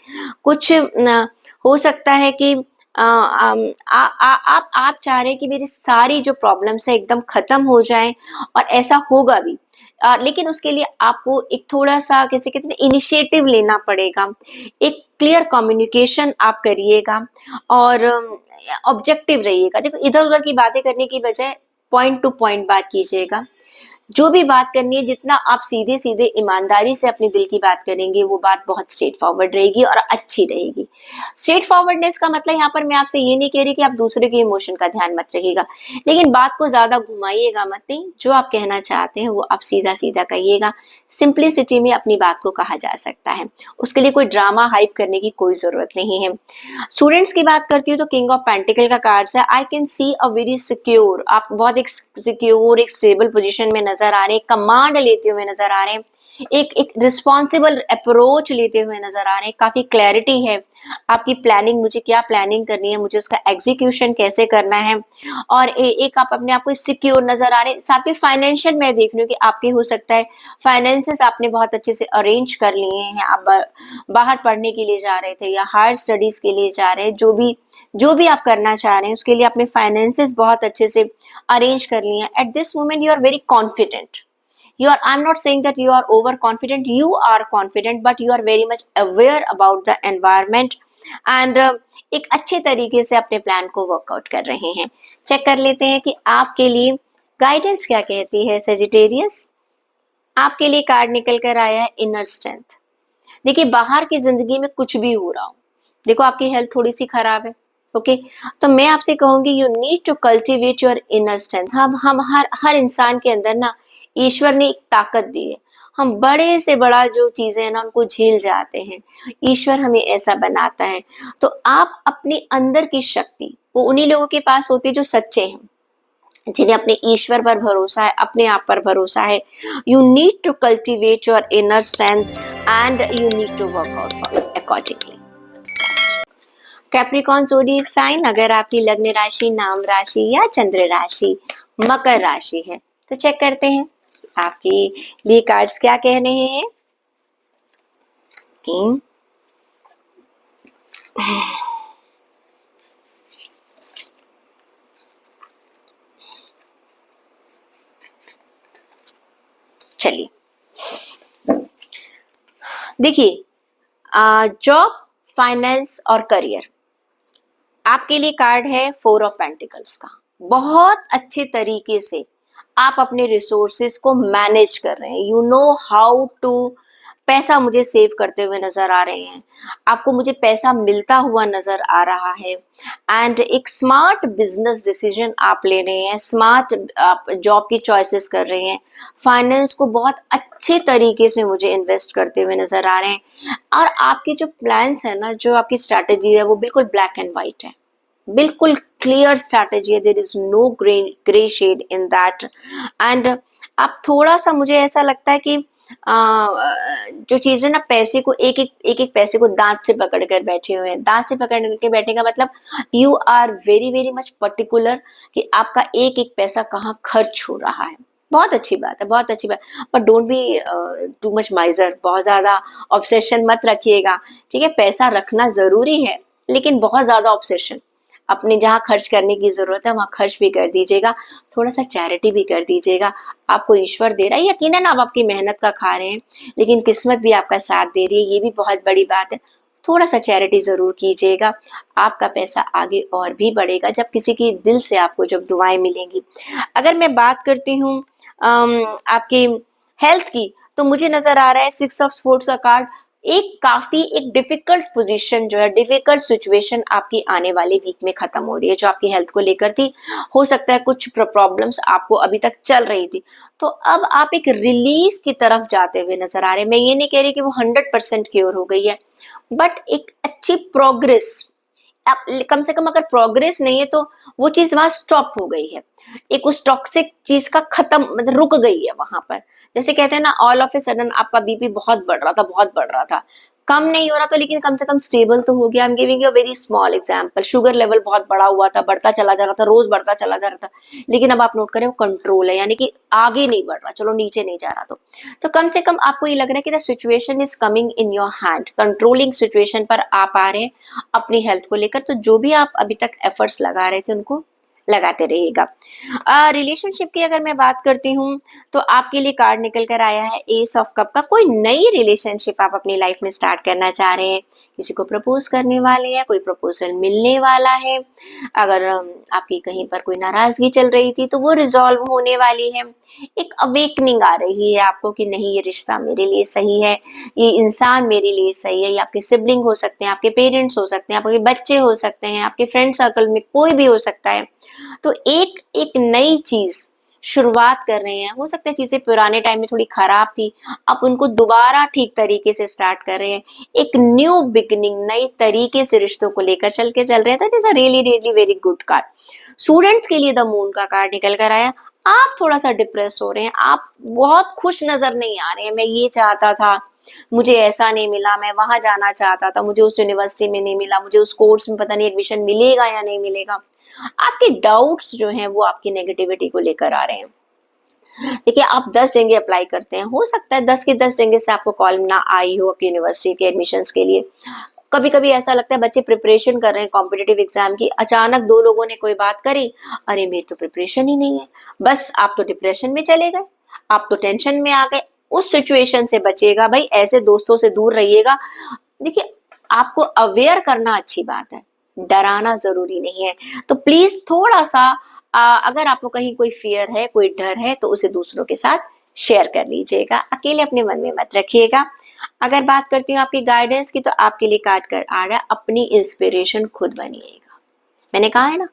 S1: कुछ न, हो सकता है कि आप चाह रहे हैं कि मेरी सारी जो प्रॉब्लम्स है एकदम खत्म हो जाएं, और ऐसा होगा भी। लेकिन उसके लिए आपको एक थोड़ा सा कैसे कहते हैं इनिशिएटिव लेना पड़ेगा, एक क्लियर कम्युनिकेशन आप करिएगा, और ऑब्जेक्टिव रहिएगा। देखो इधर उधर की बातें करने की बजाय पॉइंट टू पॉइंट बात कीजिएगा। जो भी बात करनी है, जितना आप सीधे सीधे ईमानदारी से अपने दिल की बात करेंगे, वो बात बहुत स्ट्रेट फॉरवर्ड रहेगी और अच्छी रहेगी। स्ट्रेट फॉरवर्डनेस का मतलब यहाँ पर मैं आपसे ये नहीं कह रही कि आप दूसरे के इमोशन का ध्यान मत रखिएगा, लेकिन बात को ज्यादा घुमाइएगा मत। नहीं, जो आप कहना चाहते हैं वो आप सीधा सीधा कहिएगा। सिंप्लिसिटी में अपनी बात को कहा जा सकता है, उसके लिए कोई ड्रामा हाइप करने की कोई जरूरत नहीं है। स्टूडेंट्स की बात करती हूँ तो किंग ऑफ पेंटिकल का कार्ड्स है। I can see a very secure, आप बहुत एक सिक्योर एक स्टेबल पोजीशन में नजर आ रहे हैं, कमांड लेते हुए नजर आ रहे हैं, एक रिस्पॉन्सिबल अप्रोच लेते हुए नजर आ रहे हैं, काफी क्लैरिटी है आपकी प्लानिंग, मुझे क्या प्लानिंग करनी है, मुझे उसका एग्जीक्यूशन कैसे करना है, और एक आप अपने आप को सिक्योर नजर आ रहे हैं। साथ में फाइनेंशियल मैं देख रही हूँ कि आपके हो सकता है फाइनेंसेस आपने बहुत अच्छे से अरेंज कर लिए हैं, आप बाहर पढ़ने के लिए जा रहे थे या हायर स्टडीज के लिए जा रहे हैं, जो भी आप करना चाह रहे हैं उसके लिए आपने फाइनेंसेस बहुत अच्छे से अरेंज कर लिए हैं। At this moment you are very confident, you are, I'm not saying that you are overconfident, you are confident, but you are very much aware about the environment, and एक अच्छे तरीके से अपने प्लान को workout कर रहे हैं। Check कर लेते हैं कि आपके लिए गाइडेंस क्या कहती है। सेजिटेरियस, आपके लिए कार्ड निकल कर आया है इनर स्ट्रेंथ। देखिए बाहर की जिंदगी में कुछ भी हो रहा हो, देखो आपकी हेल्थ थोड़ी सी खराब है, ओके, तो मैं आपसे कहूंगी you need to cultivate your inner strength. हम हर इंसान के अंदर ना ईश्वर ने एक ताकत दी है, हम बड़े से बड़ा जो चीजें हैं ना उनको झेल जाते हैं, ईश्वर हमें ऐसा बनाता है। तो आप अपने अंदर की शक्ति, वो उन्हीं लोगों के पास होती है जो सच्चे हैं, जिन्हें अपने ईश्वर पर भरोसा है, अपने आप पर भरोसा है। You need to cultivate your inner strength and you need to work out for accordingly. Capricorn zodiac sign, अगर आपकी लग्न राशि, नाम राशि या चंद्र राशि मकर राशि है तो चेक करते हैं आपके लिए कार्ड्स क्या कह रहे हैं। चलिए देखिए, जॉब, फाइनेंस और करियर, आपके लिए कार्ड है 4 ऑफ पेंटिकल्स का। बहुत अच्छे तरीके से आप अपने रिसोर्सेस को मैनेज कर रहे हैं, यू नो हाउ टू। पैसा मुझे सेव करते हुए नजर आ रहे हैं, आपको मुझे पैसा मिलता हुआ नजर आ रहा है, एंड एक स्मार्ट बिजनेस डिसीजन आप ले रहे हैं, स्मार्ट आप जॉब की चॉइसेस कर रहे हैं, फाइनेंस को बहुत अच्छे तरीके से मुझे इन्वेस्ट करते हुए नजर आ रहे हैं, और आपके जो प्लान्स है ना, जो आपकी स्ट्रैटेजी है वो बिल्कुल ब्लैक एंड व्हाइट है, बिल्कुल क्लियर स्ट्रैटेजी है, there is no grey shade in that. And आप थोड़ा सा, मुझे ऐसा लगता है कि जो चीजें ना, पैसे को एक एक पैसे को दांत से पकड़ कर बैठे हुए हैं। दांत से पकड़ के बैठने का मतलब you are very very much particular कि आपका एक एक पैसा कहाँ खर्च हो रहा है। बहुत अच्छी बात है, बहुत अच्छी बात, पर डोंट बी टू मच माइजर, बहुत ज्यादा ऑब्सेशन मत रखिएगा, ठीक है। पैसा रखना जरूरी है, लेकिन बहुत ज्यादा ऑब्सेशन, अपने जहाँ खर्च करने की जरूरत है वहां खर्च भी कर दीजिएगा, थोड़ा सा चैरिटी भी कर दीजिएगा। आपको ईश्वर दे रहा है, यकीनन आप आपकी मेहनत का खा रहे हैं, लेकिन किस्मत भी आपका साथ दे रही है, ये भी बहुत बड़ी बात है। थोड़ा सा चैरिटी जरूर कीजिएगा, आपका पैसा आगे और भी बढ़ेगा जब किसी की दिल से आपको जब दुआएं मिलेंगी। अगर मैं बात करती हूँ आपकी हेल्थ की, तो मुझे नजर आ रहा है 6 ऑफ स्पोर्ट्स का कार्ड। एक डिफिकल्ट पोजीशन जो है, डिफिकल्ट सिचुएशन आपकी आने वाले वीक में खत्म हो रही है, जो आपकी हेल्थ को लेकर थी। हो सकता है कुछ प्रॉब्लम्स आपको अभी तक चल रही थी, तो अब आप एक रिलीफ की तरफ जाते हुए नजर आ रहे हैं। मैं ये नहीं कह रही कि वो 100% क्योर हो गई है, बट एक अच्छी प्रोग्रेस, आप कम से कम अगर प्रोग्रेस नहीं है तो वो चीज वहां स्टॉप हो गई है, एक उस टॉक्सिक चीज का खत्म, मतलब रुक गई है वहां पर। जैसे कहते हैं ना, ऑल ऑफ ए सडन आपका बीपी बहुत बढ़ रहा था, बहुत बढ़ रहा था, कम नहीं हो रहा तो लेकिन कम से कम स्टेबल तो हो गया। I am giving you a very small example, sugar level बहुत बढ़ा हुआ था, बढ़ता चला जा रहा था, रोज बढ़ता चला जा रहा था, लेकिन अब आप नोट करें वो कंट्रोल है, यानी कि आगे नहीं बढ़ रहा, चलो नीचे नहीं जा रहा। तो कम से कम आपको ये लग रहा है कि the situation is coming in your hand, controlling situation पर आप आ रहे हैं अपनी हेल्थ को लेकर। तो जो भी आप अभी तक एफर्ट्स लगा रहे थे उनको लगाते रहिएगा। रिलेशनशिप की अगर मैं बात करती हूँ तो आपके लिए कार्ड निकल कर आया है एस ऑफ कप का। कोई नई रिलेशनशिप आप अपनी लाइफ में स्टार्ट करना चाह रहे हैं, किसी को प्रपोज करने वाले हैं, कोई प्रपोजल मिलने वाला है। अगर आपकी कहीं पर कोई नाराजगी चल रही थी तो वो रिजॉल्व होने वाली है। एक अवेकनिंग आ रही है आपको कि नहीं, ये रिश्ता मेरे लिए सही है, ये इंसान मेरे लिए सही है। ये आपके सिबलिंग हो सकते हैं, आपके पेरेंट्स हो सकते हैं, आपके बच्चे हो सकते हैं, आपके फ्रेंड सर्कल में कोई भी हो सकता है। तो एक एक नई चीज शुरुआत कर रहे हैं। हो सकता है चीजें पुराने टाइम में थोड़ी खराब थी, आप उनको दोबारा ठीक तरीके से स्टार्ट कर रहे हैं। एक न्यू बिगनिंग, नई तरीके से रिश्तों को लेकर चल रहे हैं। तो it is a really really very good card. Students के लिए द मून का कार्ड निकल कर आया। आप थोड़ा सा डिप्रेस हो रहे हैं, आप बहुत खुश नजर नहीं आ रहे हैं। मैं ये चाहता था, मुझे ऐसा नहीं मिला, मैं वहां जाना चाहता था, मुझे उस यूनिवर्सिटी में नहीं मिला, मुझे उस कोर्स में पता नहीं एडमिशन मिलेगा या नहीं मिलेगा। आपके डाउट्स जो हैं वो आपकी नेगेटिविटी को लेकर आ रहे हैं। देखिए, आप 10 जगह अप्लाई करते हैं, हो सकता है 10 की 10 जगह से आपको कॉल ना आई हो आपकी यूनिवर्सिटी के एडमिशन्स के लिए। कभी कभी ऐसा लगता है बच्चे प्रिपरेशन कर रहे हैं कॉम्पिटेटिव एग्जाम की, अचानक दो लोगों ने कोई बात करी, अरे मेरी तो प्रिपरेशन ही नहीं है, बस आप तो डिप्रेशन में चले गए, आप तो टेंशन में आ गए। उस सिचुएशन से बचिएगा भाई, ऐसे दोस्तों से दूर रहिएगा। देखिए, आपको अवेयर करना अच्छी बात है, डराना जरूरी नहीं है। तो प्लीज थोड़ा सा अगर आपको कहीं कोई फियर है, कोई डर है, तो उसे दूसरों के साथ शेयर कर लीजिएगा, अकेले अपने मन में मत रखिएगा। अगर बात करती हूँ आपकी गाइडेंस की, तो आपके लिए काट कर आ रहा है अपनी इंस्पिरेशन खुद बनिएगा। मैंने कहा है ना,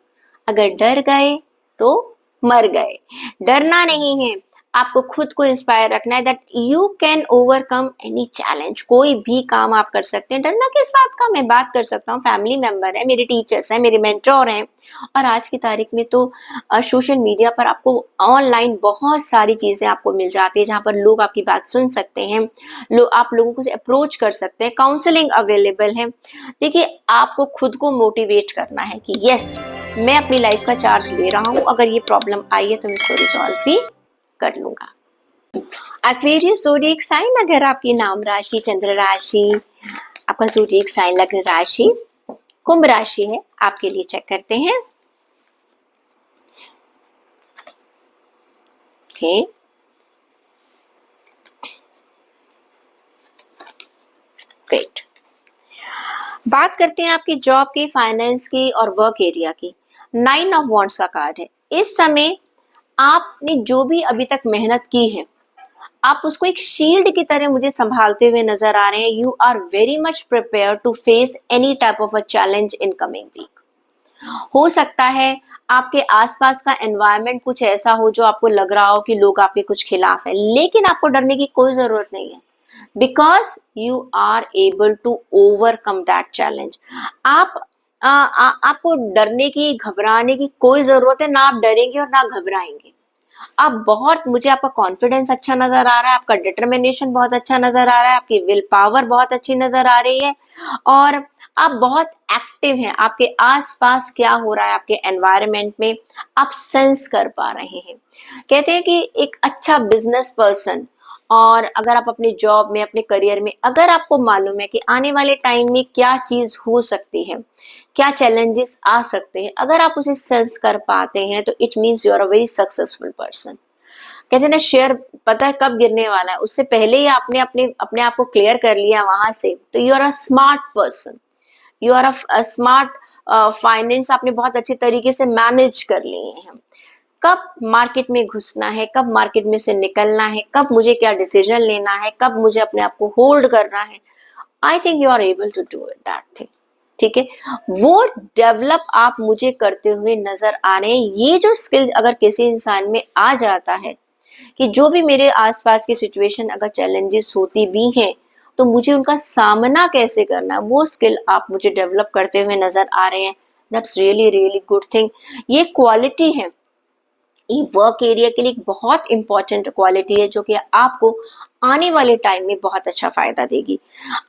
S1: अगर डर गए तो मर गए। डरना नहीं है, आपको खुद को इंस्पायर रखना है that you can overcome any challenge. कोई भी काम आप कर सकते हैं, डरना किस बात का। मैं बात कर सकता हूँ, फैमिली मेंबर है, मेरे टीचर्स हैं, मेरे मेंटोर हैं, और आज की तारीख में तो सोशल मीडिया पर आपको ऑनलाइन बहुत सारी चीजें आपको मिल जाती है जहाँ पर लोग आपकी बात सुन सकते हैं, आप लोगों को अप्रोच कर सकते हैं, काउंसलिंग अवेलेबल है। देखिए, आपको खुद को मोटिवेट करना है कि यस, मैं अपनी लाइफ का चार्ज ले रहा हूँ, अगर ये प्रॉब्लम आई है तो मैं इसको रिजॉल्व भी कर लूंगा। एक्वेरियस ज़ोडिएक साइन, अगर आपकी नाम राशि, चंद्र राशि, आपका ज़ोडिएक साइन, लग्न राशि कुंभ राशि है, आपके लिए चेक करते हैं। Okay, great. बात करते हैं आपकी जॉब की, फाइनेंस की और वर्क एरिया की। 9 ऑफ वॉन्ड्स का कार्ड है। इस समय आपने जो भी अभी तक मेहनत की है, आप उसको एक शील्ड की तरह मुझे संभालते हुए नजर आ रहे हैं। You are very much prepare to face any type of a challenge in coming week. हो सकता है आपके आसपास का एनवायरनमेंट कुछ ऐसा हो जो आपको लग रहा हो कि लोग आपके कुछ खिलाफ है, लेकिन आपको डरने की कोई जरूरत नहीं है, because you are able to overcome that challenge. आप आपको डरने की, घबराने की कोई जरूरत है ना। आप डरेंगे और ना घबराएंगे। आप बहुत, मुझे आपका कॉन्फिडेंस अच्छा नजर आ रहा है, आपका डिटर्मिनेशन बहुत अच्छा नजर आ रहा है, आपकी विल पावर बहुत अच्छी नजर आ रही है, और आप बहुत एक्टिव हैं। आपके आसपास क्या हो रहा है आपके एनवायरनमेंट में, आप सेंस कर पा रहे हैं। कहते हैं कि एक अच्छा बिजनेस पर्सन, और अगर आप अपने जॉब में, अपने करियर में, अगर आपको मालूम है कि आने वाले टाइम में क्या चीज हो सकती है, क्या चैलेंजेस आ सकते हैं, अगर आप उसे सेंस कर पाते हैं, तो it means you are a very successful person. कहते हैं ना, शेयर पता है कब गिरने वाला है, उससे पहले ही आपने अपने अपने आप को क्लियर कर लिया वहां से, तो you are a smart person. You are a smart. Finance आपने बहुत अच्छे तरीके से मैनेज कर लिए हैं। कब मार्केट में घुसना है, कब मार्केट में से निकलना है, कब मुझे क्या डिसीजन लेना है, कब मुझे अपने आप को होल्ड करना है, I think you are able to do that thing. ठीक है, वो डेवलप आप मुझे करते हुए नजर आ रहे हैं। ये जो स्किल अगर किसी इंसान में आ जाता है कि जो भी मेरे आसपास की सिचुएशन अगर चैलेंजेस होती भी हैं, तो मुझे उनका सामना कैसे करना है, वो स्किल आप मुझे डेवलप करते हुए नजर आ रहे हैं। That's really really good thing. ये क्वालिटी है, ये वर्क एरिया के लिए एक बहुत इंपॉर्टेंट क्वालिटी है, जो कि आपको आने वाले टाइम में बहुत अच्छा फायदा देगी।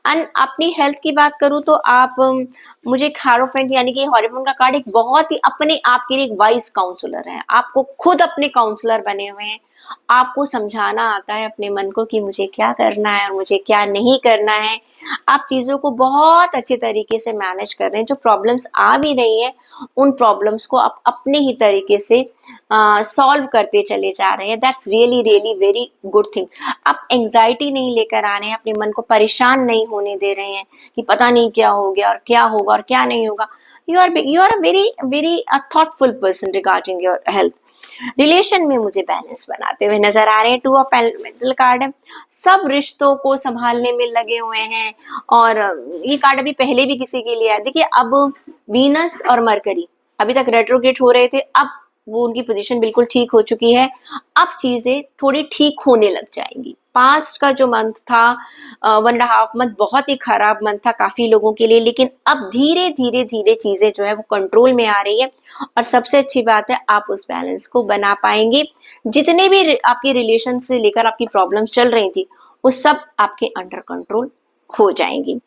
S1: एंड अपनी हेल्थ की बात करूँ तो आप मुझे हायरोफेंट यानी कि हॉरोफेंट का कार्ड एक बहुत ही अपने आप के लिए एक वाइज काउंसलर है। आपको खुद अपने काउंसलर बने हुए हैं। आपको समझाना आता है अपने मन को कि मुझे क्या करना है और मुझे क्या नहीं करना है। आप चीज़ों को बहुत अच्छे तरीके से मैनेज कर रहे हैं। जो प्रॉब्लम्स आ भी रही हैं, उन प्रॉब्लम्स को आप अपने ही तरीके से सॉल्व करते चले जा रहे हैं। That's really really very good thing. आप एंग्जाइटी नहीं लेकर आ रहे हैं, अपने मन को परेशान नहीं होने दे रहे हैं कि पता नहीं क्या हो गया और क्या होगा और क्या नहीं होगा। You are a very very thoughtful person regarding your health. Relation में मुझे बैलेंस बनाते हुए नजर आ रहे हैं। टू ऑफ पेंटल कार्ड है, सब रिश्तों को संभालने में लगे हुए हैं। और ये कार्ड अभी पहले भी किसी के लिए आया। देखिए अब वीनस और मरकरी अभी तक रेट्रोगेट हो रहे थे, अब वो उनकी पोजीशन बिल्कुल ठीक हो चुकी है। अब चीजें थोड़ी ठीक होने लग जाएंगी। पास्ट का जो मंथ था 1.5 मंथ बहुत ही खराब मंथ था काफी लोगों के लिए, लेकिन अब धीरे धीरे धीरे चीजें जो है वो कंट्रोल में आ रही है। और सबसे अच्छी बात है आप उस बैलेंस को बना पाएंगे। जितने भी आपके रिलेशन से लेकर आपकी प्रॉब्लम चल रही थी वो सब आपके अंडर कंट्रोल हो जाएंगी।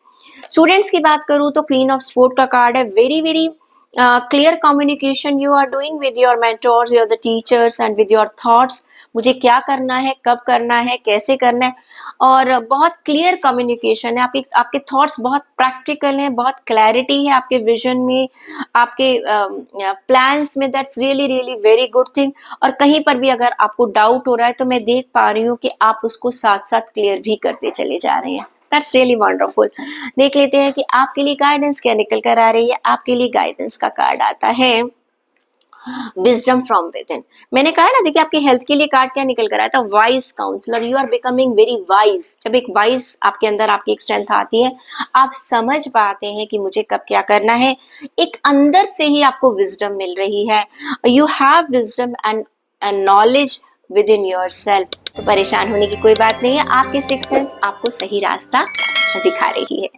S1: स्टूडेंट्स की बात करूं तो क्वीन ऑफ स्पोर्ट का कार्ड है। Very very clear communication you are doing with your mentors, your the teachers and with your thoughts. मुझे क्या करना है, कब करना है, कैसे करना है, और बहुत क्लियर कम्युनिकेशन है। आपके थॉट्स बहुत प्रैक्टिकल हैं, बहुत क्लैरिटी है आपके विजन में, आपके प्लान्स में। That's really really very good thing. और कहीं पर भी अगर आपको डाउट हो रहा है तो मैं देख पा रही हूँ कि आप उसको साथ साथ क्लियर भी करते चले जा रहे हैं। That's really wonderful. देख लेते हैं कि आपके लिए गाइडेंस क्या निकल कर आ रही है। आपके लिए गाइडेंस का कार्ड आता है विजडम फ्रॉम विद इन। मैंने कहा ना, देखिए आपके हेल्थ के लिए कार्ड क्या निकल कर आया था, wise counsellor. You are becoming very wise. जब एक वाइज आपके अंदर आपकी एक स्ट्रेंथ आती है, आप समझ पाते हैं कि मुझे कब क्या करना है। एक अंदर से ही आपको विजडम मिल रही है। You have wisdom and knowledge with in your self. तो परेशान होने की कोई बात नहीं है, आपके सिक्स सेंस आपको सही रास्ता दिखा रही है।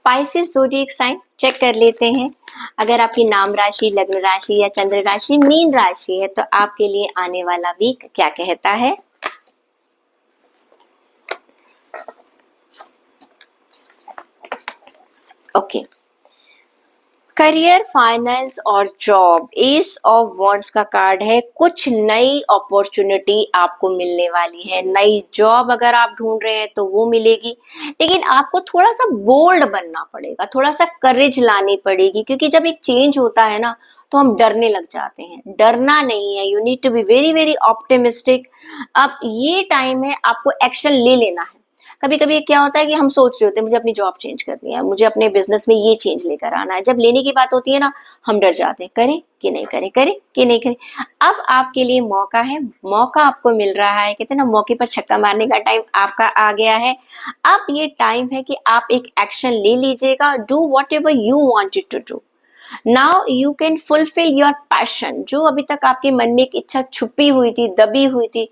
S1: स्पाइसेस ज़ोडिएक साइन चेक कर लेते हैं। अगर आपकी नाम राशि, लग्न राशि या चंद्र राशि मीन राशि है तो आपके लिए आने वाला वीक क्या कहता है। ओके, करियर, फाइनेंस और जॉब। एस ऑफ वॉन्ड्स का कार्ड है। कुछ नई अपॉर्चुनिटी आपको मिलने वाली है। नई जॉब अगर आप ढूंढ रहे हैं तो वो मिलेगी, लेकिन आपको थोड़ा सा बोल्ड बनना पड़ेगा, थोड़ा सा करेज लानी पड़ेगी, क्योंकि जब एक चेंज होता है ना तो हम डरने लग जाते हैं। डरना नहीं है, you need to be very very optimistic. अब ये टाइम है आपको एक्शन ले लेना है। कभी कभी क्या होता है कि हम सोच रहे होते हैं मुझे अपनी जॉब चेंज करनी है, मुझे अपने बिजनेस में ये चेंज लेकर आना है। जब लेने की बात होती है ना, हम डर जाते हैं, करें कि नहीं करें, करें कि नहीं करें। अब आपके लिए मौका है, मौका आपको मिल रहा है। कहते हैं ना, मौके पर छक्का मारने का टाइम आपका आ गया है। अब ये टाइम है कि आप एक एक्शन ले लीजिएगा। Do whatever you wanted to do. Now you can fulfil your passion. जो अभी तक आपके मन में एक इच्छा छुपी हुई थी, दबी हुई थी,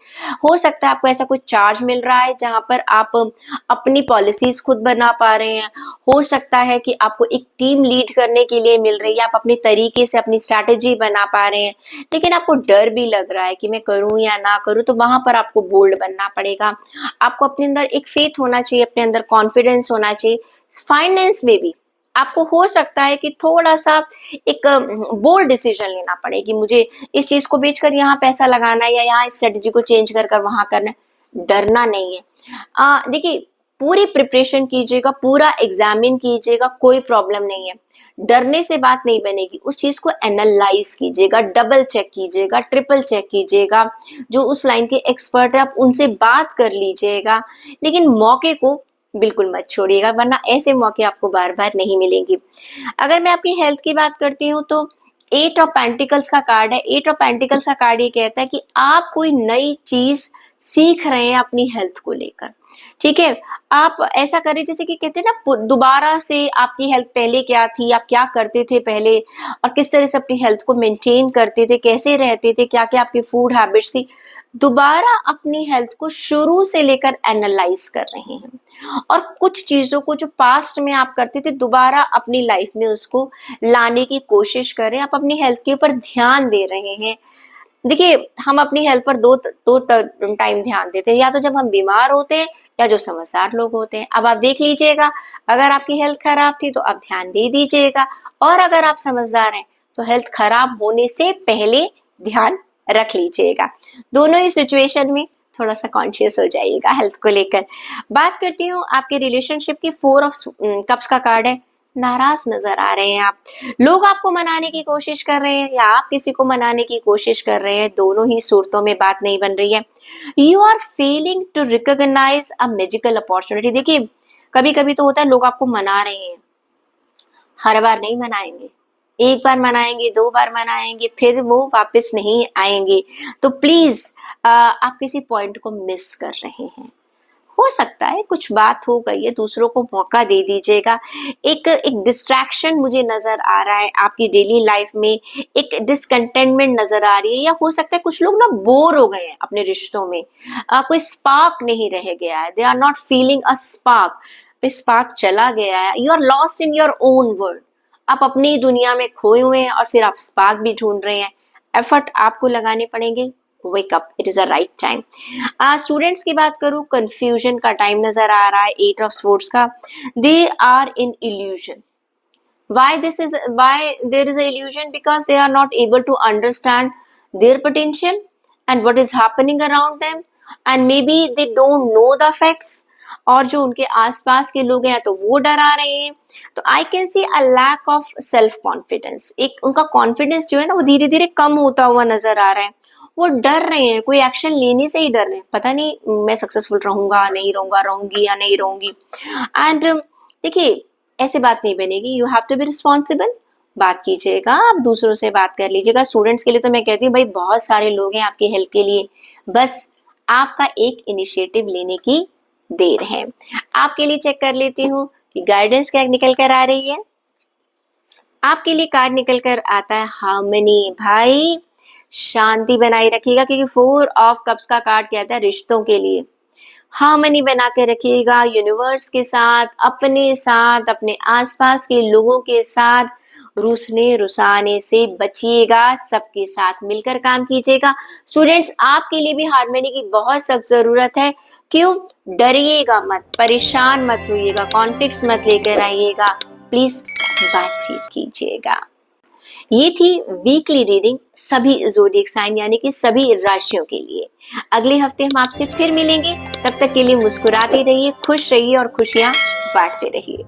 S1: हो सकता है आपको ऐसा कोई चार्ज मिल रहा है जहां पर आप अपनी पॉलिसीज खुद बना पा रहे हैं। हो सकता है कि आपको एक टीम लीड करने के लिए मिल रही है, आप अपने तरीके से अपनी स्ट्रैटेजी बना पा रहे हैं, लेकिन आपको डर भी लग रहा है कि मैं करूं या ना करूं। तो वहां पर आपको बोल्ड बनना पड़ेगा। आपको अपने अंदर एक फेथ होना चाहिए, अपने अंदर कॉन्फिडेंस होना चाहिए। फाइनेंस में भी आपको हो सकता है कि थोड़ा सा एक बोल्ड डिसीजन लेना पड़े कि मुझे इस चीज को बेचकर यहाँ पैसा लगाना है या यहाँ इस स्ट्रेटेजी को चेंज कर कर वहां करना है। डरना नहीं है। देखिए, पूरी प्रिपरेशन कीजिएगा, पूरा एग्जामिन कीजिएगा, कोई प्रॉब्लम नहीं है। डरने से बात नहीं बनेगी। उस चीज को एनालाइज कीजिएगा, डबल चेक कीजिएगा, ट्रिपल चेक कीजिएगा। जो उस लाइन के एक्सपर्ट है आप उनसे बात कर लीजिएगा, लेकिन मौके को बिल्कुल मत छोड़िएगा, वरना ऐसे मौके आपको बार बार नहीं मिलेंगे। अगर मैं आपकी हेल्थ की बात करती हूँ तो एट ऑफ पेंटिकल्स का कार्ड है। एट ऑफ पेंटिकल्स का कार्ड ये कहता है कि आप कोई नई चीज सीख रहे हैं अपनी हेल्थ को लेकर। ठीक है, आप ऐसा करें जैसे कि कहते हैं ना, दोबारा से आपकी हेल्थ पहले क्या थी, आप क्या करते थे पहले और किस तरह से अपनी हेल्थ को मेंटेन करते थे, कैसे रहते थे, क्या क्या आपकी फूड हैबिट्स थी। दोबारा अपनी हेल्थ को शुरू से लेकर एनालाइज कर रहे हैं, और कुछ चीजों को जो पास्ट में आप करते थे दोबारा अपनी लाइफ में उसको लाने की कोशिश करें। आप अपनी हेल्थ के ऊपर ध्यान दे रहे हैं। देखिए, हम अपनी हेल्थ पर दो टाइम ध्यान देते हैं, या तो जब हम बीमार होते हैं या जो समझदार लोग होते हैं। अब आप देख लीजिएगा, अगर आपकी हेल्थ खराब थी तो आप ध्यान दे दीजिएगा, और अगर आप समझदार हैं तो हेल्थ खराब होने से पहले ध्यान रख लीजिएगा। दोनों ही सिचुएशन में थोड़ा सा कॉन्शियस हो जाइएगा हेल्थ को लेकर। बात करती हूँ आपके रिलेशनशिप की, 4 ऑफ कप्स का कार्ड है। नाराज नजर आ रहे हैं आप, लोग आपको मनाने की कोशिश कर रहे हैं या आप किसी को मनाने की कोशिश कर रहे हैं, दोनों ही सूरतों में बात नहीं बन रही है। You are failing to recognise a magical opportunity. देखिए, कभी कभी तो होता है लोग आपको मना रहे हैं, हर बार नहीं मनाएंगे, एक बार मनाएंगे, 2 बार मनाएंगे, फिर वो वापस नहीं आएंगे। तो प्लीज आप किसी पॉइंट को मिस कर रहे हैं। हो सकता है कुछ बात हो गई है, दूसरों को मौका दे दीजिएगा। एक एक डिस्ट्रैक्शन मुझे नजर आ रहा है आपकी डेली लाइफ में, एक डिसकंटेनमेंट नजर आ रही है, या हो सकता है कुछ लोग ना बोर हो गए हैं अपने रिश्तों में। कोई स्पार्क नहीं रह गया है, they are not feeling a spark. Spark चला गया है, you are lost in your own world. आप अपनी दुनिया में खोए हुए हैं और फिर आप स्पार्क भी ढूंढ रहे हैं। एफर्ट आपको लगाने पड़ेंगे। Wake up, it is a right time. Students की बात करूं, कंफ्यूजन का टाइम नजर आ रहा है, 8 ऑफ स्वॉर्ड्स का। They are in illusion. Why there is a illusion? Because they are not able to understand their potential and what is happening around them, and maybe they don't know the facts। और जो उनके आसपास के लोग हैं तो वो डरा रहे हैं। तो I can see a lack of self confidence, एक उनका कॉन्फिडेंस जो है ना वो धीरे धीरे कम होता हुआ नजर आ रहा है। वो डर रहे हैं, कोई एक्शन लेने से ही डर रहे हैं, पता नहीं मैं सक्सेसफुल रहूंगा नहीं रहूंगा, रहूंगी या नहीं रहूंगी। एंड देखिए, ऐसे बात नहीं बनेगी, you have to be responsible. बात कीजिएगा, आप दूसरों से बात कर लीजिएगा। स्टूडेंट्स के लिए तो मैं कहती हूँ भाई, बहुत सारे लोग हैं आपकी हेल्प के लिए, बस आपका एक इनिशिएटिव लेने की देर है। आपके लिए चेक कर लेती हूँ कि गाइडेंस क्या निकल कर आ रही है। आपके लिए कार्ड निकल कर आता है हार्मनी। भाई, शांति बनाए रखिएगा, क्योंकि 4 ऑफ कप्स का कार्ड कहता है रिश्तों के लिए हार्मनी बना के रखिएगा, यूनिवर्स के साथ, अपने आसपास के लोगों के साथ। रूसने रुसाने से बचिएगा, सबके साथ मिलकर काम कीजिएगा। स्टूडेंट्स, आपके लिए भी हार्मनी की बहुत सख्त जरूरत है। क्यों? डरिएगा मत, परेशान मत होइएगा, कॉन्फ्लिक्ट्स मत लेकर आइएगा, प्लीज बातचीत कीजिएगा। ये थी वीकली रीडिंग सभी ज़ोडिएक साइन यानी कि सभी राशियों के लिए। अगले हफ्ते हम आपसे फिर मिलेंगे, तब तक के लिए मुस्कुराते रहिए, खुश रहिए और खुशियां बांटते रहिए।